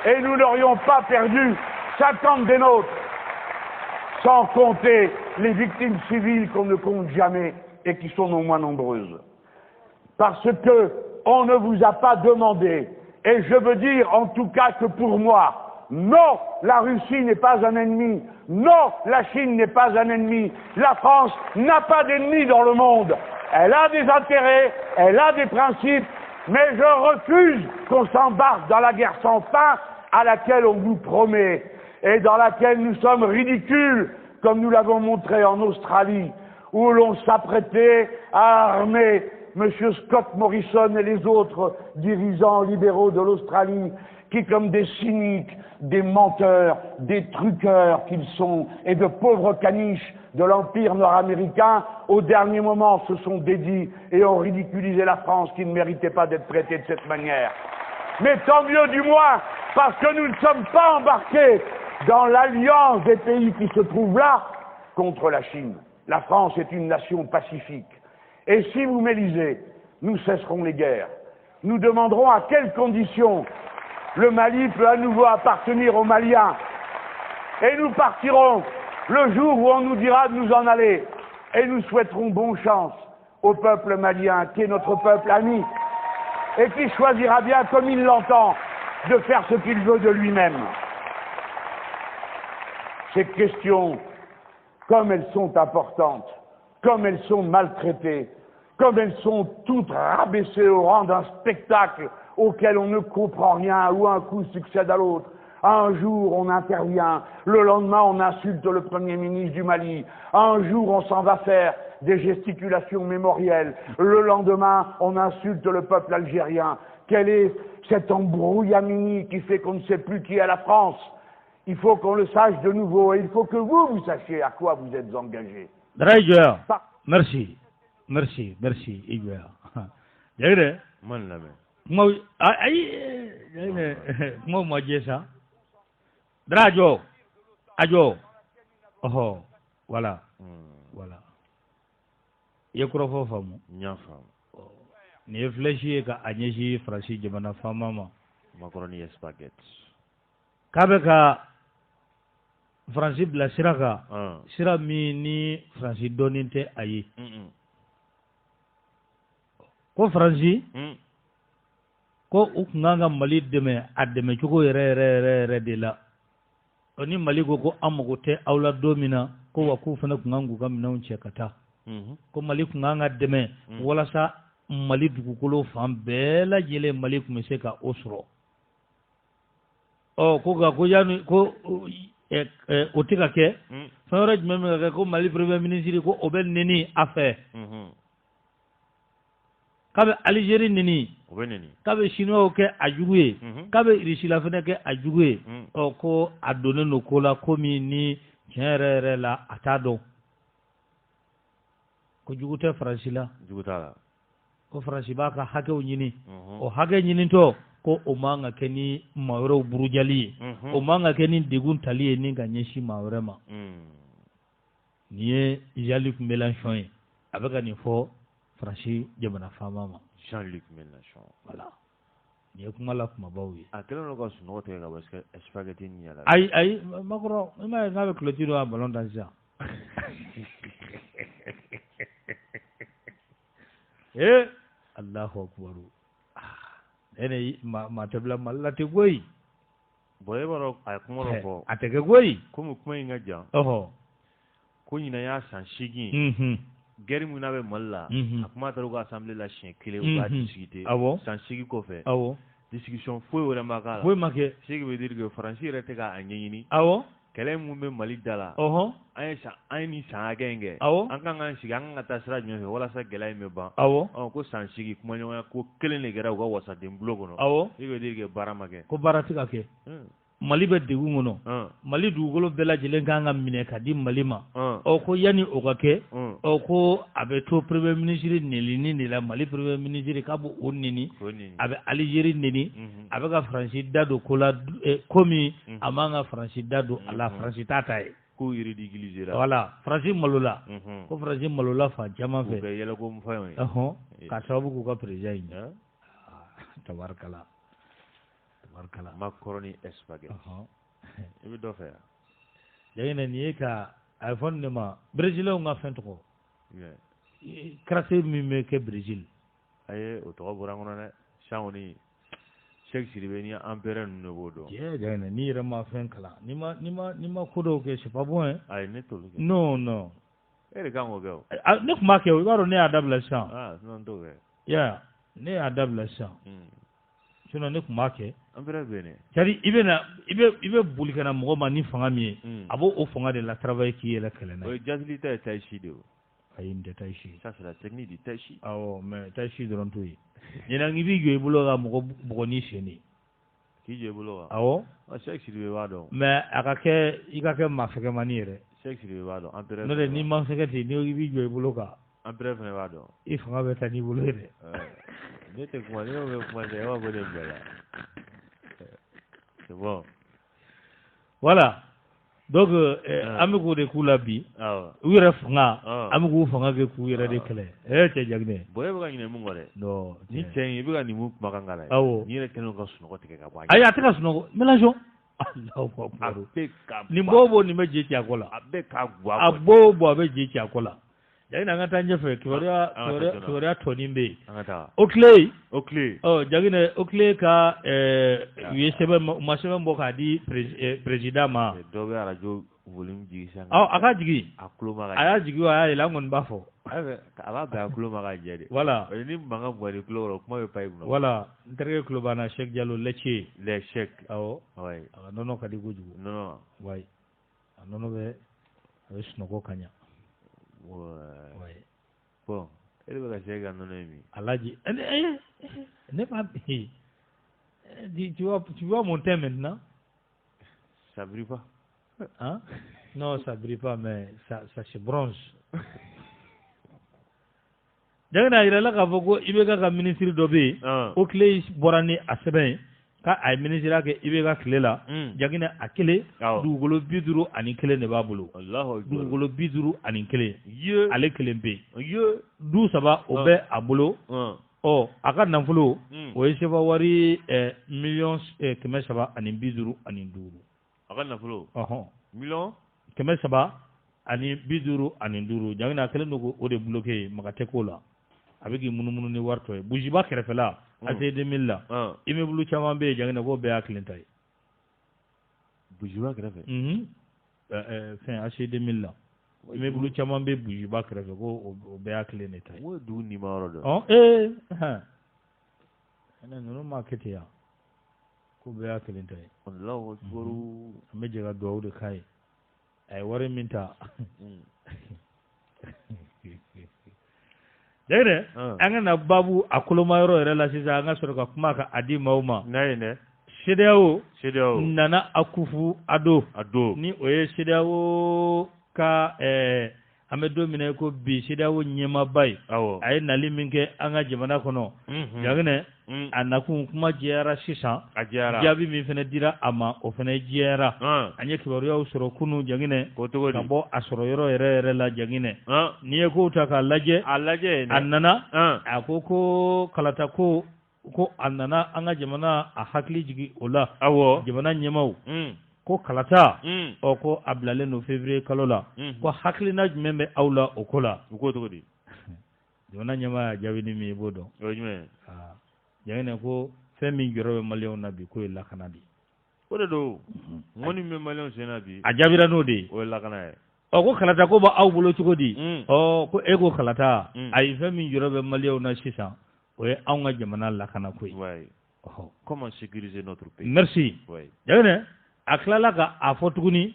Et nous n'aurions pas perdu 50 des nôtres, sans compter les victimes civiles qu'on ne compte jamais et qui sont non moins nombreuses. Parce que on ne vous a pas demandé, et je veux dire en tout cas que pour moi, non, la Russie n'est pas un ennemi. Non, la Chine n'est pas un ennemi. La France n'a pas d'ennemis dans le monde. Elle a des intérêts, elle a des principes, mais je refuse qu'on s'embarque dans la guerre sans fin à laquelle on nous promet et dans laquelle nous sommes ridicules, comme nous l'avons montré en Australie, où l'on s'apprêtait à armer M. Scott Morrison et les autres dirigeants libéraux de l'Australie, qui, comme des cyniques, des menteurs, des truqueurs qu'ils sont, et de pauvres caniches de l'Empire nord-américain, au dernier moment se sont dédits et ont ridiculisé la France qui ne méritait pas d'être traitée de cette manière. Mais tant mieux du moins, parce que nous ne sommes pas embarqués dans l'alliance des pays qui se trouvent là contre la Chine. La France est une nation pacifique. Et si vous m'élisez, nous cesserons les guerres. Nous demanderons à quelles conditions le Mali peut à nouveau appartenir aux Maliens. Et nous partirons le jour où on nous dira de nous en aller. Et nous souhaiterons bonne chance au peuple malien, qui est notre peuple ami, et qui choisira bien, comme il l'entend, de faire ce qu'il veut de lui-même. Ces questions, comme elles sont importantes, comme elles sont maltraitées, comme elles sont toutes rabaissées au rang d'un spectacle auquel on ne comprend rien, où un coup succède à l'autre. Un jour, on intervient. Le lendemain, on insulte le Premier ministre du Mali. Un jour, on s'en va faire des gesticulations mémorielles. Le lendemain, on insulte le peuple algérien. Quel est cet embrouillamini qui fait qu'on ne sait plus qui est la France? Il faut qu'on le sache de nouveau et il faut que vous sachiez à quoi vous êtes engagés. Draïja, merci. Merci, Igwe. Jagre, man la men. Mo Majesa. Drajo. Ajo. Oh, voilà. Voilà. Yekro fo famu. Nya fam. Ni fleshi ka anyeshi frashi jamana fama ma. Macaroni spaghetti. Kabeka faransi bila sira kan sira min ni faransi dɔɔnin tɛ a ye ko faransi ko u kun kan ka mali dɛmɛ a dɛmɛ cogo yɛrɛ de la ni mali ko an mago tɛ aw la don min na ko wa k'u fana kun kan k'u ka minɛnw cɛ ka taa ko mali kun kan ka dɛmɛ walasa mali dugukolo fan bɛɛ lajɛlen mali kun bɛ se ka o sɔrɔ ko nka ko yanni ko o tɛ ka kɛ fɛn wɛrɛ jumɛn bɛ ka kɛ ko mali premier ministre ko o bɛ neni a fɛ k'a bɛ Algérie neni k'a bɛ chinois kɛ a jugu ye k'a bɛ Russie fana kɛ a jugu ye ko a donnen don ko la ko min ni tiɲɛ yɛrɛ la a t'a dɔn ko jugu tɛ faransi la jugu t'a la ko faransi b'a ka hakɛw ɲini o hakɛ ɲinitɔ ko o man ka kɛ ni maa wɛrɛw burujali ye o man ka kɛ ni degun tali ye ni ka ɲɛsin maa wɛrɛ ma nin ye Jean-Luc Mélenchon ye a bɛ ka nin fɔ faransi jamana faama ma Jean-Luc Mélenchon voilà nin ye kuma la kumabaw ye a kɛlen don ka sunɔgɔ tigɛ ka bɔ spaghetti nin yɛlɛ ayi Macron i m'a ye n'a bɛ clôture don a ballon dan sisan Allahu akbar ene ma tɛ bila Mali la tɛ koyi bon e b'a dɔn a ye kuma dɔ fɔ a tɛ kɛ koyi komi kuma in ka jan ko ɲinan y'a san 8 guerre min n'a bɛ Mali la a kuma taara u ka assemblée la siɲɛ 1 u b'a discuter san 8 kɔfɛ discussion foyi wɛrɛ ma k'a la foyi ma kɛ ce qui veut dire que faransi yɛrɛ tɛ k'a ɲɛɲini kɛlɛ mun bɛ Mali da la an ye nin san hakɛ in kɛ an kan k'an sigi an kan ka taa sira jumɛn fɛ walasa gɛlɛya in bɛ ban ko san 8 kumaɲɔgɔnya ko 1 de kɛra u ka wasaden bulon kɔnɔ ce qui veut dire que baara ma kɛ ko baara tɛ ka kɛ Mali bɛ degun kɔnɔ Mali dugukolo bɛɛ lajɛlen kan ka minɛ ka di Mali ma ko yanni o ka kɛ ko a bɛ to premier ministre nelini de la Mali premier ministre k'a b'o neni a bɛ Algérie neni a bɛ ka faransi da don ko la ko min a man ka faransi da don a la faransi t'a ta ye ko ridiculisera voilà faransi malola ko faransi malola fan caman fɛ u yɛlɛ ko mun fɔ ye ka sababu k'u ka président ye tabarikala macaroni spaghetti i bɛ dɔ fɛ yan yɛrɛ nin ye ka a ye fɔ nin de ma Brésilens ka fɛn tɔgɔ karate min bɛ kɛ Brésil ayi o tɔgɔ bɔra n kɔnɔ dɛ san kɔni Cheikh Sidibe ni Ampere ninnu de b'o dɔn jɛgɛ n'i yɛrɛ ma fɛn kalan ni ma ko dɔw kɛ c'est pas bon hein ayi ne t'olu kɛ non e de kan k'o kɛ o ne tun b'a kɛ o i b'a dɔn ne y'a dabila sisan sinon n t'o kɛ ne y'a dabila sisan sinon ne tun b'a kɛ Ampere bɛ ne c'est-à-dire i bɛ boli ka na mɔgɔ ma ni fanga min ye a b'o fanga de la travailler k'i yɛlɛ kɛlɛ na o ye jazili ta ye tai chi de o ayi n tɛ tai chi ça c'est la technique du tai chi awɔ mais tai chi dɔrɔn t'o ye ɲinan i b'i jɔ i bolo ka mɔgɔ bugɔ n'i sen de k'i jɔ i bolo kan awɔ Cheikh Sidibe b'a dɔn mais a ka kɛ i ka kɛ maa fɛkɛmani yɛrɛ Cheikh Sidibe b'a dɔn Ampere n'o tɛ n'i ma fɛkɛ ten n'i b'i jɔ i bolo kan Ampere fana b'a dɔn i fanga bɛ taa n'i bolo ye dɛ ne tɛ kuma ne bɛ kuma tɛ e b'a fɔ ne bɛɛ la c'est bon voilà donc an bɛ k'o de k'u la bi u yɛrɛ fanga an bɛ k'u fanga kɛ k'u yɛrɛ de kɛlɛ cɛ Jaginɛ bon e bɛ ka ɲinɛ mun kɔ dɛ non ni cɛ in i bɛ ka nin mun kumakan k'a la awɔ n'i yɛrɛ kɛlen ka sunɔgɔ tigɛ ka bɔ ayi a tɛ ka sunɔgɔ Mélenchon nin bɔ nin bɛ je ci a kɔ la a bɛ ka guwa a bɔ a bɛ je ci a kɔ la Jaginɛ an ka taa ɲɛfɛ kibaruya tɔnin bɛ yen Oklé Jaginɛ Oklé ka u ye ma sɛbɛn bɔ k'a di président ma dɔ bɛ arajo volume jigi sisan a ka jigi a kulo ma ka a y'a jigi a y'a yɛlɛ an kɔni b'a fɔ a b'a bɛn a kulo ma ka jɛ de voilà ni mankan bɔnna kulo kɔrɔ kuma bɛ pan i kunna voilà n terikɛ kulo b'an na Cheikh Diallo Lecce le Cheikh awɔ a ka nɔnɔ ka di kojugu nɔnɔ wayi a nɔnɔ bɛ a bɛ sunɔgɔ ka ɲa ouais bon e bɛ ka Cheikh ka nɔnɔ ye min Alaji ne pas tu vois mon teint maintenant ça brille pas hein non ça brille pas mais ça se bronze Jaginɛ yɛrɛ la k'a fɔ ko IBK ka ministre dɔ bɛ yen o tile bɔra ni a sɛbɛn ye k'a ye ministre kɛ IBK tile la Jaginɛ a kelen dugukolo 51 de b'a bolo dugukolo 51 ale kelen bɛ yen du 3 o bɛ a bolo a ka nafolo o ye sefa wari 1,350,000 a ka nafolo million kɛmɛ saba ani 50 ani 5 jamana kelen do o de bloqué maka tɛ ko la a bɛ k'i munumunu ni wari tɔ ye bujiba kɛrɛfɛla a tɛ 2000 la immeuble caman bɛ yen jamana ko bɛɛ y'a kelen ta ye bujiba kɛrɛfɛ fɛn a se 2000 la immeuble caman bɛ bujiba kɛrɛfɛ ko o bɛɛ y'a kelen de ta ye o dugu ni ma yɔrɔ dɔn ninnu ma kɛ ten yan ko bɛɛ y'a kelen ta ye Allahu akbar an bɛ jɛ ka dugawu de k'a ye a ye wari min ta dɛ an ka na babu a koloma yɔrɔ yɛrɛ la sisan an ka sɔrɔ ka kuma ka a di maaw ma CEDEAO nana Akufo Addo ni o ye CEDEAO ka an bɛ don min na ko bi CEDEAO ɲɛmaaba ye a ye nali min kɛ an ka jamana kɔnɔ Jaginɛ a nakun kuma jɛyara sisan jaabi min fana dira a ma o fana jɛyara an ye kibaruyaw sɔrɔ kunun Jaginɛ ka bɔ a sɔrɔ yɔrɔ yɛrɛ la Jaginɛ n'i ye kow ta k'a lajɛ a nana a ko kalata ko a nana an ka jamana a hakili jigin o la jamana ɲɛmaw ko kalata ko a bilalen don février kalo la ko hakilina jumɛn bɛ aw la o ko la u ko cogo di jamana ɲɛmaa jaabi ni min i b'o dɔn o ye jumɛn Jaginɛ ko fɛn min jɔrɔ bɛ maliyɛnw na bi k'o ye lakana de o de don ŋɔni bɛ maliyɛnw sen na bi a jaabira n'o de ye o ye lakana ye ko kalata ko b'aw bolo cogo di ko e ko kalata ayi fɛn min jɔrɔ bɛ maliyɛnw na sisan o ye anw ka jamana lakana ko ye comment sécuriser notre pays merci Jaginɛ a tilala ka a fɔ tuguni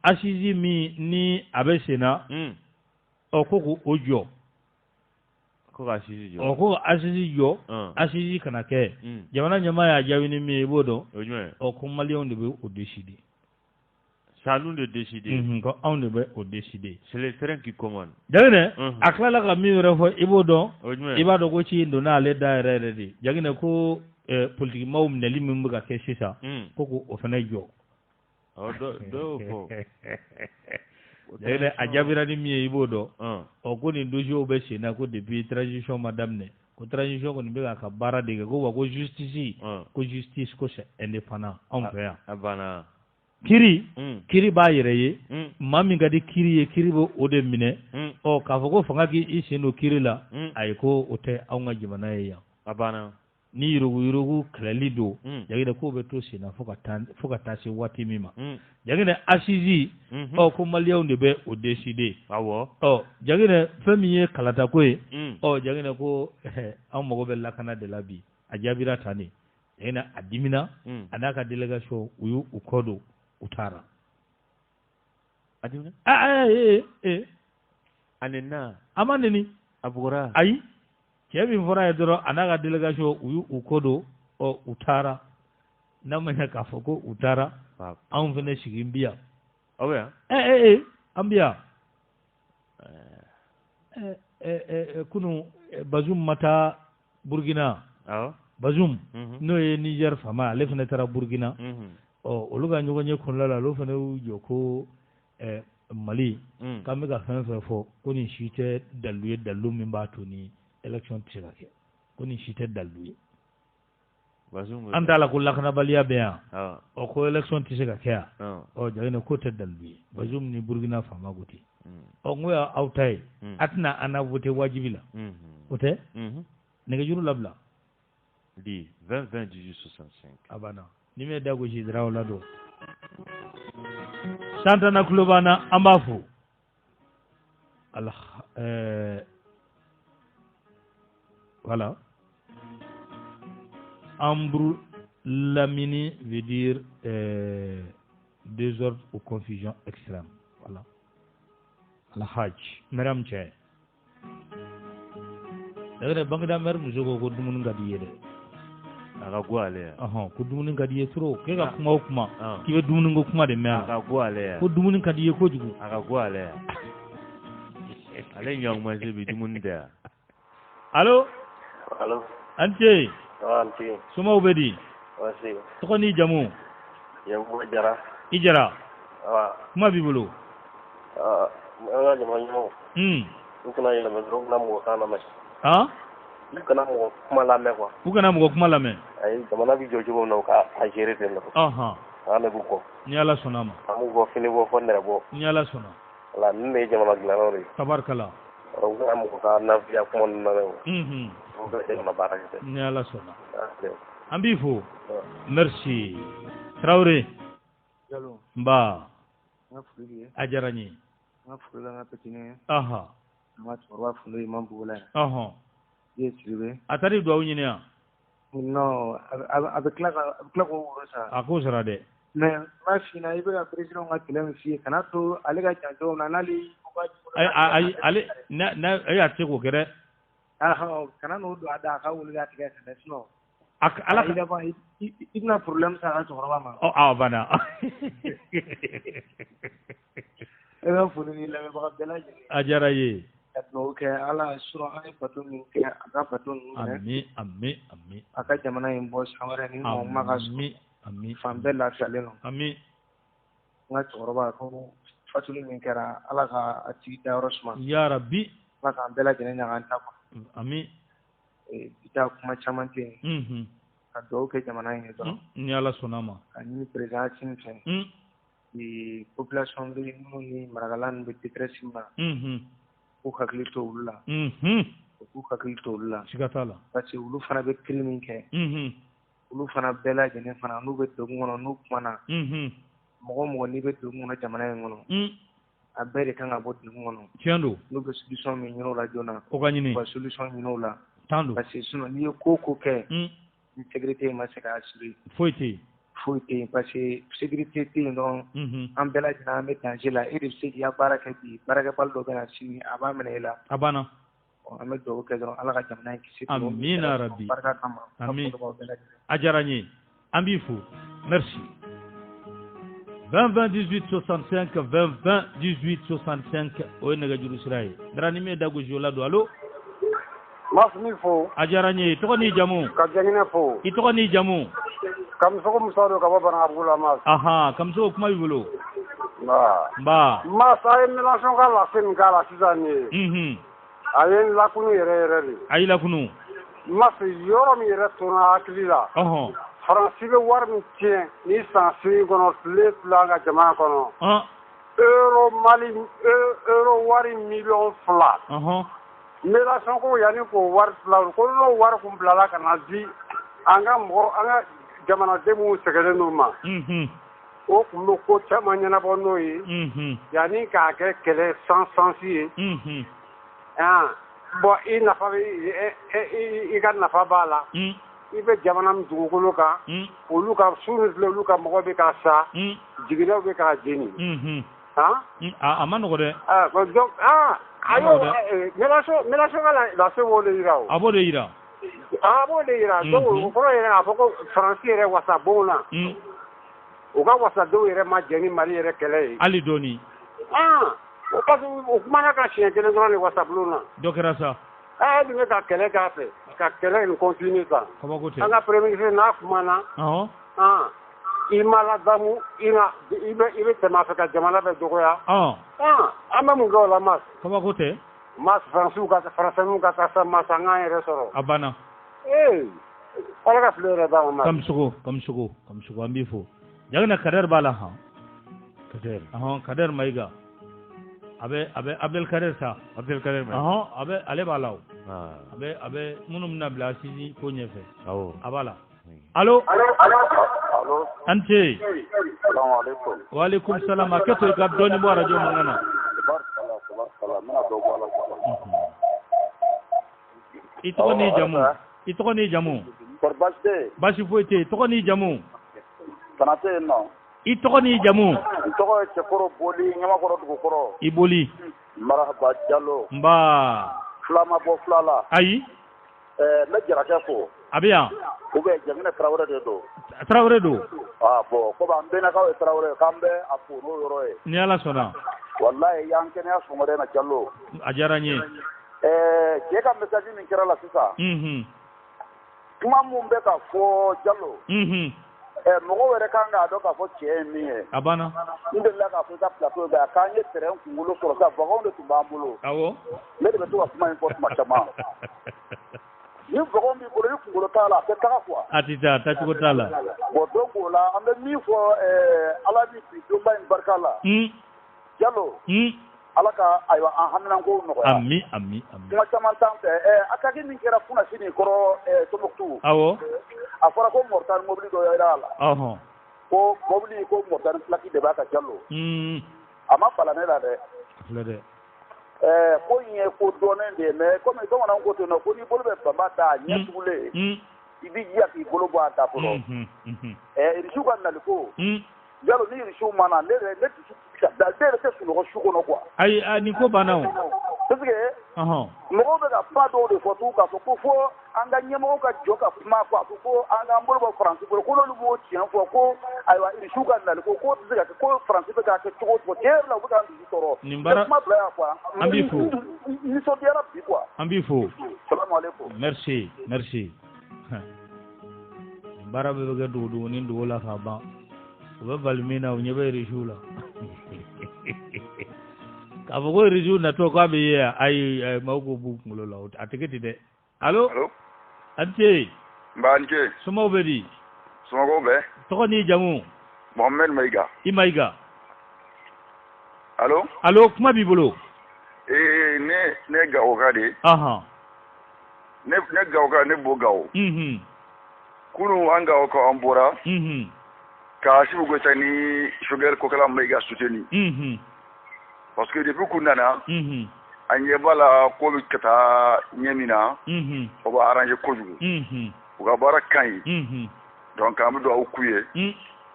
assise min ni a bɛ sen na ko k'o jɔ ko ka assise jɔ ko assise jɔ assise kana kɛ jamana ɲɛmaa y'a jaabi ni min ye i b'o dɔn ko maliyɛnw de bɛ o décider c'est à nous de décider ko anw de bɛ o décider c'est le terrain qui commande Jaginɛ a tilala ka min wɛrɛ fɔ i b'o dɔn i b'a dɔn ko ci in donna ale da yɛrɛ yɛrɛ de Jaginɛ ko politique maaw minɛli min bɛ ka kɛ sisan ko k'o fana jɔ a jaabira ni min ye i b'o dɔn ko nin dossiers bɛ sen na ko depuis transition ma daminɛ ko transition kɔni bɛ ka baara de kɛ ko wa ko justice ko c'est indépendant anw fɛ yan a banna kiri b'a yɛrɛ ye maa min ka di kiri ye kiri bɛ o de minɛ k'a fɔ ko fanga k'i sen don kiri la ayi ko o tɛ anw ka jamana ye yan a banna ni yurugu kɛlɛli don Jaginɛ k'o bɛ to sen na fo ka taa se waati min ma Jaginɛ assise ko maliyɛnw de bɛ o décider Jaginɛ fɛn min ye kalata ko ye Jaginɛ ko anw mago bɛ lakana de la bi a jaabira tan de Jaginɛ a dimina a n'a ka délégation u y'u kɔ don u taara a dimina a ma neni a bugɔra ayi cɛ min fɔra ye dɔrɔn a n'a ka délégation u y'u kɔ don u taara n'a ma ɲɛ k'a fɔ ko u taara anw fana sigi n bi yan an bi yan kunun Bazoum ma taa Burkina Bazoum n'o ye Niger faama ale fana taara Burkina olu ka ɲɔgɔn ye kɔnɔna la olu fana y'u jɔ ko Mali k'an bɛ ka fɛn fɛn fɔ ko nin si tɛ dalilu ye dalilu min b'a to ni élection tɛ se ka kɛ ko nin si tɛ dalilu ye an t'a la ko lakanabaliya bɛ yan ko élection tɛ se ka kɛ yan Jaginɛ k'o tɛ dalilu ye Bazoum ni Burkina faama ko ten n ko y'aw ta ye a tɛna an na voter wajibi la o tɛ nɛgɛjuru labila di 20-20-18-65 a banna ni min ye da gosi dara o la don Santana kulo b'an an b'a fo voilà Ambrou Lamini veut dire désordre ou confusion extrême voilà Alhaj Maram Cɛ Jaginɛ Bankida maire muso ko dumuni ka di ye dɛ a ka go ale ye ko dumuni ka di ye trop k'e ka kuma o kuma k'i bɛ dumuni ko kuma de mɛn a ka go ale ye ko dumuni ka di ye kojugu a ka go ale ye ale ɲɔgɔnmase bi dumuni tɛ yan allo an ce somaw bɛ di tɔgɔ n'i jamu i Jara kuma b'i bolo an ka jamana ɲɛmɔgɔw u kana yɛlɛma dɔrɔn u kana mɔgɔ kan lamɛn u kana mɔgɔ kuma lamɛn u kana mɔgɔ kuma lamɛn ayi jamana bɛ jɔ cogo min na u ka gérer ten nɔ ane buko ni ala sonama amu go fini go fondere bo ni ala sona ala nne jamana glanori tabarkala ronga amu ka na fiya ko mon na rew ko de na baraka ni ala sona ambifo merci Traoré Jalo mba ngafuri ajarani ngafuri la ngapetine aha watu wa fulu mambo la aha yes ribe atari do awnyine no avec la ko rosa ako sara de mais ma fina ibe la président ngakile mfi kana to ale ga janto na nali ay ale na ay ate ko kere aha kana no do ada ka wulu ga tige kana sino ala ida ba idna problem sa ga to ma oh bana ina fulu ni la ba bela ajaraye no ke ala sura ay patun ni ke aga patun ami aka jamana in boss hawara ni mo maga ami fambe la saleno ami nga toroba ko fatuli min kera ala ka ati da rosma ya rabbi maka ambela jene nya anta ko ami ita kuma chamante ka do ke jamana in do ni ala sonama ani president chin di population de ni maragalan be titresimba ko haklito ulla ko haklito ulla sigatala parce que ulu fana be crimin ke ulu fana bela jene fana nu be dongono nu mana mo ni be dongono jamana ngono a bere kan abo dongono tiendo nu be solution mi nyino la jona o ganyini ba solution nyino la tando parce que sinon ni ko ke intégrité ma se ka assurer foité parce que sécurité ti non an bela jina me danger la et se ya baraka bi baraka baldo bena sini aba menela abana ame do ke do ala ka jamna ki amina rabbi baraka kama amin ajarani ambifu merci 20 20 18 65 20 20 18 65 o naga juru sirai drani me dago jola do allo masmi fo ajarani to ni jamu ka jangina fo ito ni jamu kam soko musado ka baba abdullah mas aha kam soko kuma bibulo ba mas ay mélangeon ka la sen ka la sizani ayen la kunu yere ay la kunu mas yoro mi yere tona akilila France be war mi tien ni san sui kono le planga jama kono euro mali euro wari million flat mélangeon ko yani ko war flat ko no war ko blala kana di anga mo anga jamana demu segere no ma o kulo ko chama nyana bono yi yani ka ke kele sans yi bo ina fa i ga na fa bala ibe jamana mdugulu ka oluka sunu luka mo be ka sa jigina be ka jeni amano gode donc ayo melaso la se wole ira abo de ira donc ko ira afoko français re wasa bona o ga wasa do ire ma jeni mari ire kele ali doni o pas o kuma ka chien kele do le wasa blona dokera sa du ka kele ka fe ka kele en continue ça comment côté anga premier na kuma na imala damu ina ibe tema fe ka jamana be dogoya ama mu go la mas comment côté mas français ka sa masanga ire soro abana ala ka fleur da ma kam sugo ambifo jagna kadar bala kadar maiga abe abdel kader sa abe ale balaw abe munum na bla sisi ko nyefe abala allo ante assalamu alaikum wa alaikum salam aketo ga doni mo radio mangana ito ni jamu basi foite to ni jamu tanate no ito ni jamu to chekoro boli nyama koro dugukoro iboli marhaba jallo mba flama bo flala ayi la jaraka ko abiya ko be jamina Traoré do bo ko ba mbena ka Traoré kambe apu no yoro ni ala sona wallahi yanke ne asu ngore na jallo ajaranye je ka message min kira la sisa kuma mun be ka fo jallo mogo were kanga do ka fo che mi abana inde la ka fo ta plateau ba ka nye terrain kungulo so ka bago de tumambulo awo le de to kuma import ma chama ni bogon bi bolo ku bolo tala te ta quoi atita ta ko tala bon donc la ambe mi fo ala bi do bay barkala Jallo ala ka aywa an hamnan ko no ammi kuma caman tan fɛ ataki min kɛra kuna sini kɔrɔ Tombouctou awɔ a fɔra ko mortar mobili dɔ yera la ko mobili ko mortar plaki de b'a ka Jallo a ma fala ne la dɛ ko in ye ko dɔnnen de ye mais comme bamananw ko ten nɔ ko n'i bolo bɛ bama da ɲɛ tugulen i b'i jija k'i bolo bɔ a da fɔlɔ irisiw ka nali ko Jallo ni irisiw mana ne yɛrɛ tɛ sunɔgɔ su kɔnɔ quoi ayi ni ko banna o parce que mɔgɔw bɛ ka fa dɔw de fɔ tu k'a fɔ ko fo an ka ɲɛmɔgɔw ka jɔ ka kuma quoi ko an k'an bolo bɔ Faransi bolo ko n'olu b'o tiɲɛ fɔ ko ayiwa irisiw ka nali ko tɛ se ka kɛ ko Faransi bɛ k'a kɛ cogo o cogo tiɲɛ yɛrɛ la u bɛ k'an dusu tɔɔrɔ nin baara kuma bila yan quoi an b'i fo nisɔndiyara bi quoi an b'i fo salamaleykum merci baara bɛ kɛ dogo ni dogo la ka ban u bɛ bali min na u ɲɛ bɛ irisiw la k'a fɔ ko irisiw natɔ k'a bɛ ye ayi maaw ko b'u kunkolo la a tɛ kɛ ten dɛ allo a ni ce n b'a ni ce somɔgɔw bɛ di somɔgɔw bɛ tɔgɔ ni jamu Mohamed Maïga i Maïga allo kuma b'i bolo ne Gawoka de ne Gawoka ne bo Gawo kunu an Gawoka an bɔra ka Asimu Goyita ni Choguel Kokala Maïga soutenu parce que depuis kun nana an ɲɛ b'a la ko bɛ ka taa ɲɛ min na o b'a arranger kojugu u ka baara ka ɲi donc an bɛ dugawu k'u ye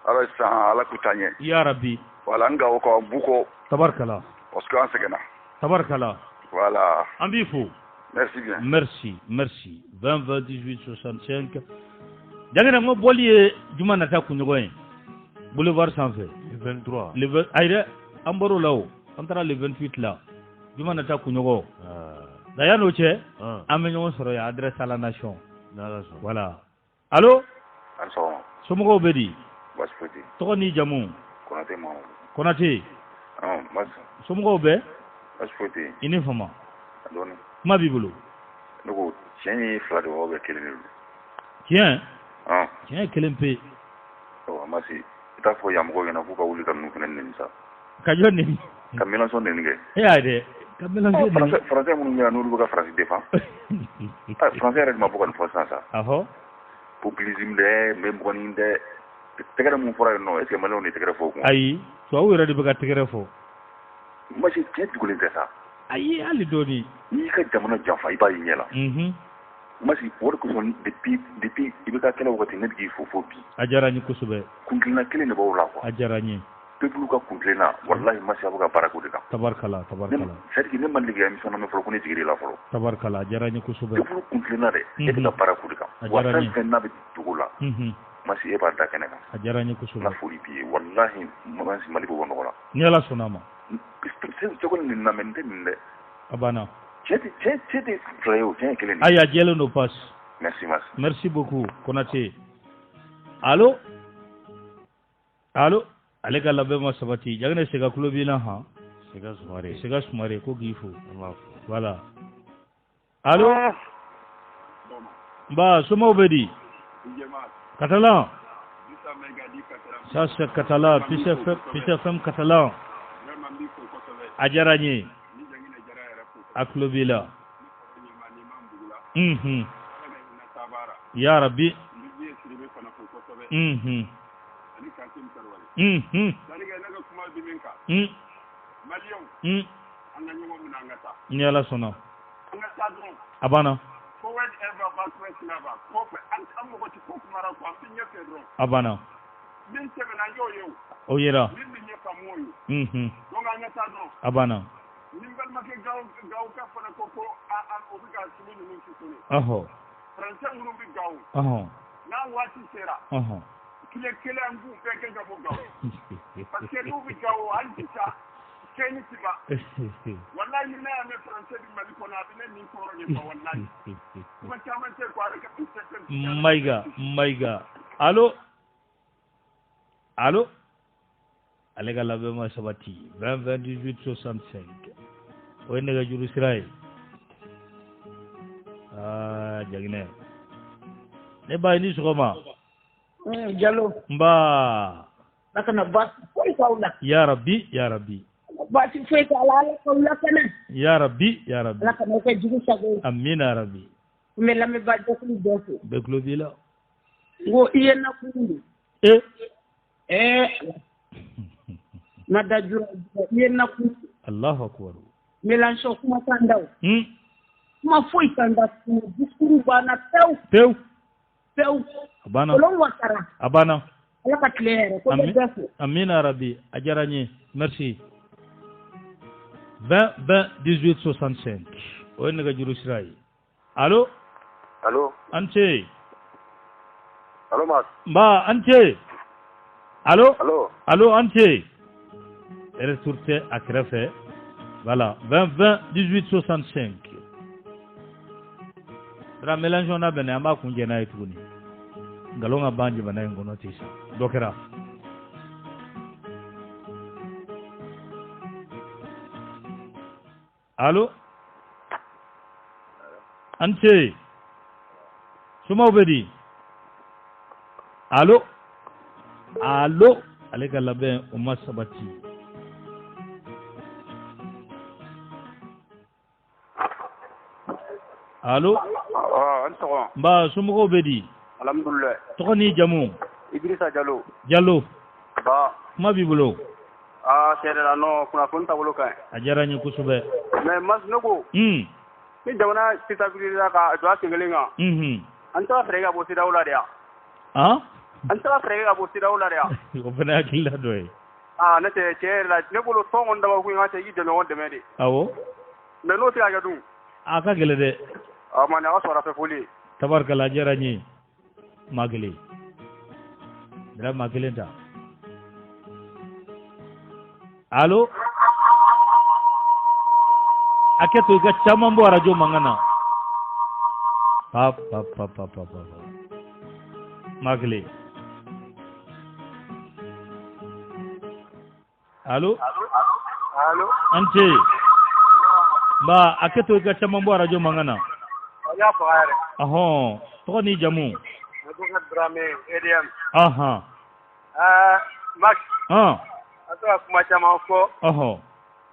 ala san ala k'u ta ɲɛ yarabi voilà an Gawo ka Bukɔ tabarikala parce que an sɛgɛnna tabarikala voilà an b'i fo merci bien merci 20 28 65 jangina ngo boli ye juma nata kunɲɔgɔn ye boulevard sanfɛ le 23 ayi dɛ an bɔr'o la o an taara le 28 la juma nata kunɲɔgɔn da yan'o cɛ an bɛ ɲɔgɔn sɔrɔ yan adresse à la nation voilà allo somɔgɔw bɛ di tɔgɔ ni jamu Konate somɔgɔw bɛ i ni fama kuma b'i bolo ne ko tiɲɛ ye fila de bɛ kelen de don tiɲɛ kelen pe masi i t'a fɔ yan mɔgɔw ɲɛna k'u ka wuli ka ninnu fana nɛni sa ka jɔn nɛni ka Mélenchon nɛni kɛ y'a dɛ ka Mélenchon nɛni Français minnu bɛ yan n'olu bɛ ka Faransi défend Français yɛrɛ de ma bɔ ka nin fɔ sisan sa populisme dɛ n bɛ mɔgɔnin dɛ tɛgɛrɛ mun fɔra yen nɔ est-ce que Maliyɛnw de tɛgɛrɛ fɔ o kun ayi tubabu yɛrɛ de bɛ ka tɛgɛrɛ fɔ masi tiɲɛ dugulen tɛ sa ayi hali dɔɔni n'i ka jamana janfa i b'a ye ɲɛ la masi o de kosɔn depuis i bɛ ka kɛlɛ wagati ne de k'i fo bi a diyara n ye kosɛbɛ kuntilenna kelen de b'aw la quoi a diyara n ye peuple ka kuntilenna wallahi masi a bɛ ka baara k'o de kan tabarikala c'est à dire ne ma deli ka émission lamɛn fɔlɔ ko ne jigir'i la fɔlɔ tabarikala a diyara n ye kosɛbɛ peuple kuntilenna dɛ e bɛ ka baara k'o de kan wa fɛn fɛn n'a bɛ dogo la masi e b'a da kɛnɛ kan a diyara n ye kosɛbɛ n ka foli b'i ye wallahi masi Mali bɛ bɔ nɔgɔ la ni Ala sɔnna a ma cogo nin na mɛ n tɛ nin dɛ a banna cɛ tɛ fila ye o cɛ ye kelen de ayi a jɛlen don passe merci beaucoup Konate allo ale ka labɛn ma sabati jagana sega kulo b'i la sega sumare ko k'i fo voilà allo nba somɔgɔw bɛ di Catalan ça c'est Catalan Peace FM Catalan a diyara n ye a kulo b'i la ya rabbi ni Ala sɔnna a banna a banna o yera a banna n'a waati sera tile kelen an b'u bɛɛ kɛ ka bɔ Gawo parce que n'u bɛ Gawo hali bi sa kɛɲɛ ti ban wallahi ni ne y'a mɛn Français bi Mali kɔnɔ a bɛ ne nin kɔrɔ de fɔ wallahi kuma caman tɛ ko a bɛ kɛ Maïga allo ale ka labɛn ma sabati 20 28 65 o ye nɛgɛjuru sira ye Ah, Jagine. Ne ba ni sogoma. Jallo. Mba. Lakana bas foi kaula. Ya Rabbi, ya Rabbi. Bas foi kaula kaula kana. Ya Rabbi, ya Rabbi. Lakana ka jigu sago. Amin ya Rabbi. Me la me ba dokulu dofu. Beklo bila. Ngo iye na kundu. Madajura iye na kundu. Allahu akbar. Mélenchon kuma kandao. Kuma foi kanda ku diskuru bana Peu. Abana. Kolon watara. Abana. Ala ka clair ko defu. Amina Rabbi, ajarani. Merci. 20 20 18 65. O ne ga juru sirai. Allô? Allô? Ante. Allô, Mas? Mba, Ante. Allô? Allô? Allô, Ante. Retourte à Krefé. Voilà, 20 20 18 65. Ra mélange on a bene amba kunje na ituni. Ngalonga banji bana ngono tisa. Dokera. Allô? Ante. Suma obedi. Allô? Allô? Aleka labe Omar Sabati. Allô? Ba sumugo bedi. Alhamdulillah. Tokoni jamu. Idrissa Diallo. Diallo. Ba. Ma bibulo. C'est la no kuna fonta bolo kan. Ajara nyi kusube. Mais Mas nogo. Ni jamana sitabilira ka do asingelinga. Anta frega bo sidawla dia. Ah? Anta frega bo sidawla dia. O fana akilla doy. Na te la ne bolo tongo ndaba ku ngate yi de no de mede. Awo. Mais no ti aga dum. Aka gele de. Mane aso ra fe foli. Tabarkala jara nyi. Magele. Dra magele ta. Allô? Aketo ga chama mbo radio mangana. Pap. Magele. Allô? Allô? Ante. Ba aketo ga chama mbo radio mangana. Ya fare. Ahon, to ni jamu. Ko drame EDM. Aha. Max. Ata kuma chama ko. Oho.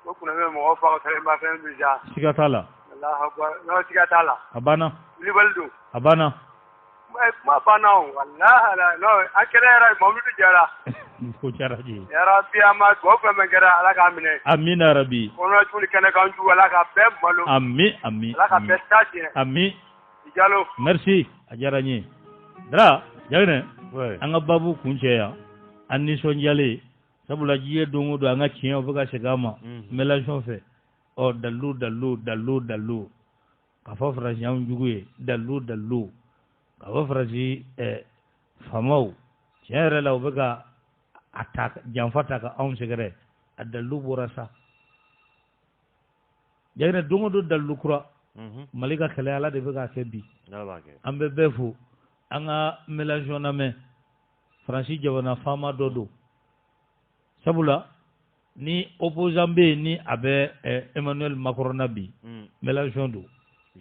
Ko kuna me mo fa ko tare ma fen bija. Sigatala. Allah akbar. No sigatala. Abana. Libaldo. Abana. Ma bana wallahi la no akere mawludu jara. Ko jaraji. Ya rabbi ama go ko me gara ala ka mine. Amina rabbi. Kono tuli kana kan ju ala ka be malo. Ami. Ala ka be staje. Ami. Diallo. Merci. Ajarani. Dra, jagene. Ouais. Anga babu kunche ya. Anni sonjale. Sabula jiye dongo do anga chien obuka segama. Mélenchon fait. Oh dalu. Ka fa frasi am juguye. Dalu. Ka fa frasi famau. Chere la obuka attaque janfata ka on segere. Adalu borasa. Jagene dongo do dalu kura. Malika kele ala de bega kebi. Ambe befu. Anga Mélenchon na me. Francis Jabana fama dodo. Sabula ni opposant be ni abe Emmanuel Macron nabi. Mélenchon do.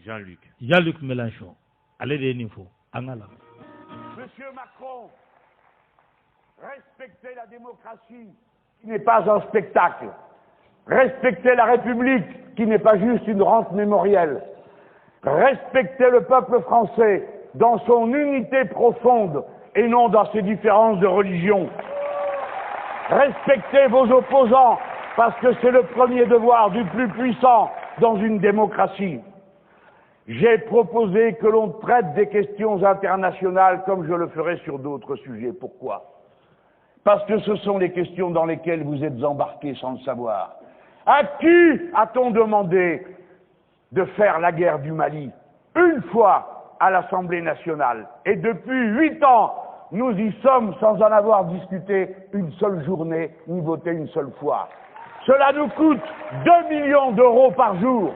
Jean-Luc Mélenchon. Allez des niveaux. Angala. Monsieur Macron, respectez la démocratie qui n'est pas un spectacle. Respectez la République qui n'est pas juste une rente mémorielle. Respectez le peuple français dans son unité profonde et non dans ses différences de religion. Respectez vos opposants parce que c'est le premier devoir du plus puissant dans une démocratie. J'ai proposé que l'on traite des questions internationales comme je le ferai sur d'autres sujets. Pourquoi? Parce que ce sont les questions dans lesquelles vous êtes embarqués sans le savoir. À qui a-t-on demandé de faire la guerre du Mali? Une fois à l'Assemblée nationale. Et depuis 8 ans, nous y sommes sans en avoir discuté une seule journée, ni voté une seule fois. Cela nous coûte 2 millions d'euros par jour.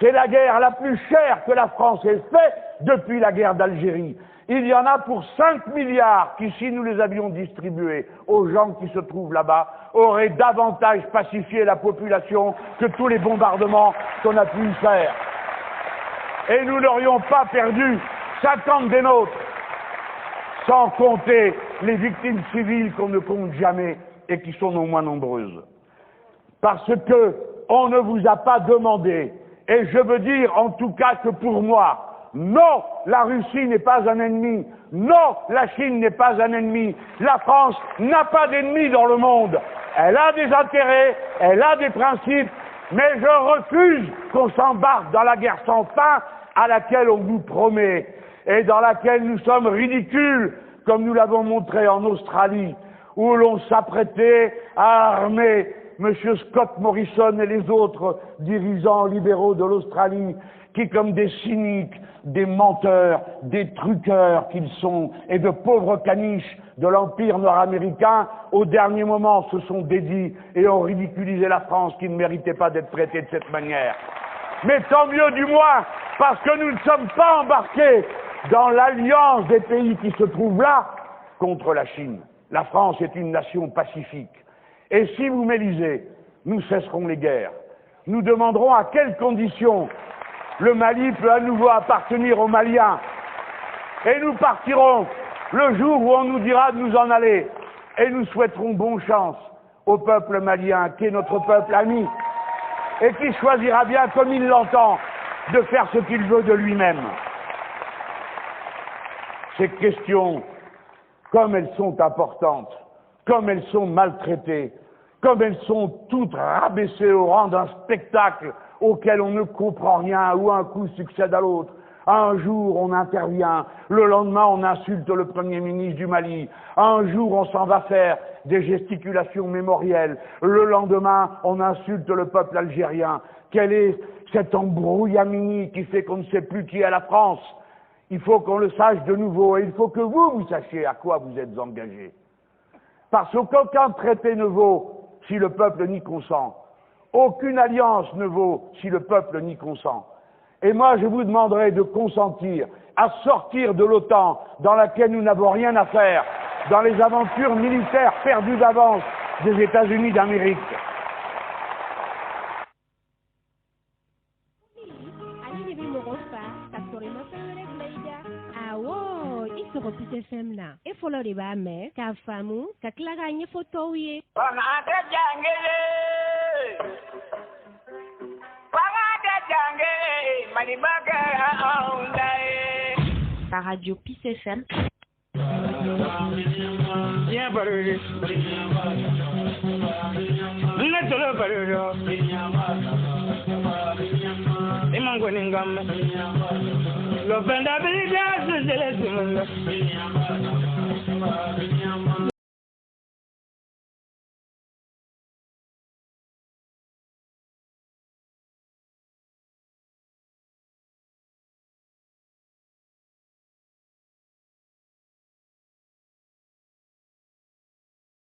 C'est la guerre la plus chère que la France ait faite depuis la guerre d'Algérie. Il y en a pour 5 milliards qui, si nous les avions distribués aux gens qui se trouvent là-bas, auraient davantage pacifié la population que tous les bombardements qu'on a pu y faire. et nous n'aurions pas perdu 50 des nôtres, sans compter les victimes civiles qu'on ne compte jamais et qui sont non moins nombreuses. Parce que on ne vous a pas demandé, et je veux dire en tout cas que pour moi, non, la Russie n'est pas un ennemi, non, la Chine n'est pas un ennemi, la France n'a pas d'ennemis dans le monde, elle a des intérêts, elle a des principes, mais je refuse qu'on s'embarque dans la guerre sans fin à laquelle on nous promet et dans laquelle nous sommes ridicules, comme nous l'avons montré en Australie, où l'on s'apprêtait à armer M. Scott Morrison et les autres dirigeants libéraux de l'Australie, qui, comme des cyniques, des menteurs, des truqueurs qu'ils sont, et de pauvres caniches de l'Empire nord-américain, au dernier moment se sont dédits et ont ridiculisé la France qui ne méritait pas d'être traitée de cette manière. Mais tant mieux du moins, parce que nous ne sommes pas embarqués dans l'alliance des pays qui se trouvent là contre la Chine. La France est une nation pacifique. Et si vous m'élisez, nous cesserons les guerres. Nous demanderons à quelles conditions le Mali peut à nouveau appartenir aux Maliens. Et nous partirons le jour où on nous dira de nous en aller. Et nous souhaiterons bonne chance au peuple malien, qui est notre peuple ami, et qui choisira bien, comme il l'entend, de faire ce qu'il veut de lui-même. Ces questions, comme elles sont importantes, comme elles sont maltraitées, comme elles sont toutes rabaissées au rang d'un spectacle auquel on ne comprend rien, où un coup succède à l'autre. Un jour, on intervient, le lendemain, on insulte le Premier ministre du Mali. Un jour, on s'en va faire des gesticulations mémorielles. Le lendemain, on insulte le peuple algérien. Quel est cet embrouillamini qui fait qu'on ne sait plus qui est la France? Il faut qu'on le sache de nouveau, et il faut que vous sachiez à quoi vous êtes engagés. Parce qu'aucun traité ne vaut si le peuple n'y consent. Aucune alliance ne vaut si le peuple n'y consent. Et moi, je vous demanderai de consentir à sortir de l'OTAN, dans laquelle nous n'avons rien à faire, dans les aventures militaires perdues d'avance des États-Unis d'Amérique. E fɔlɔ de b'a mɛn k'a faamu ka tila k'a ɲɛfɔ tɔw ye. Par Radio Peace FM.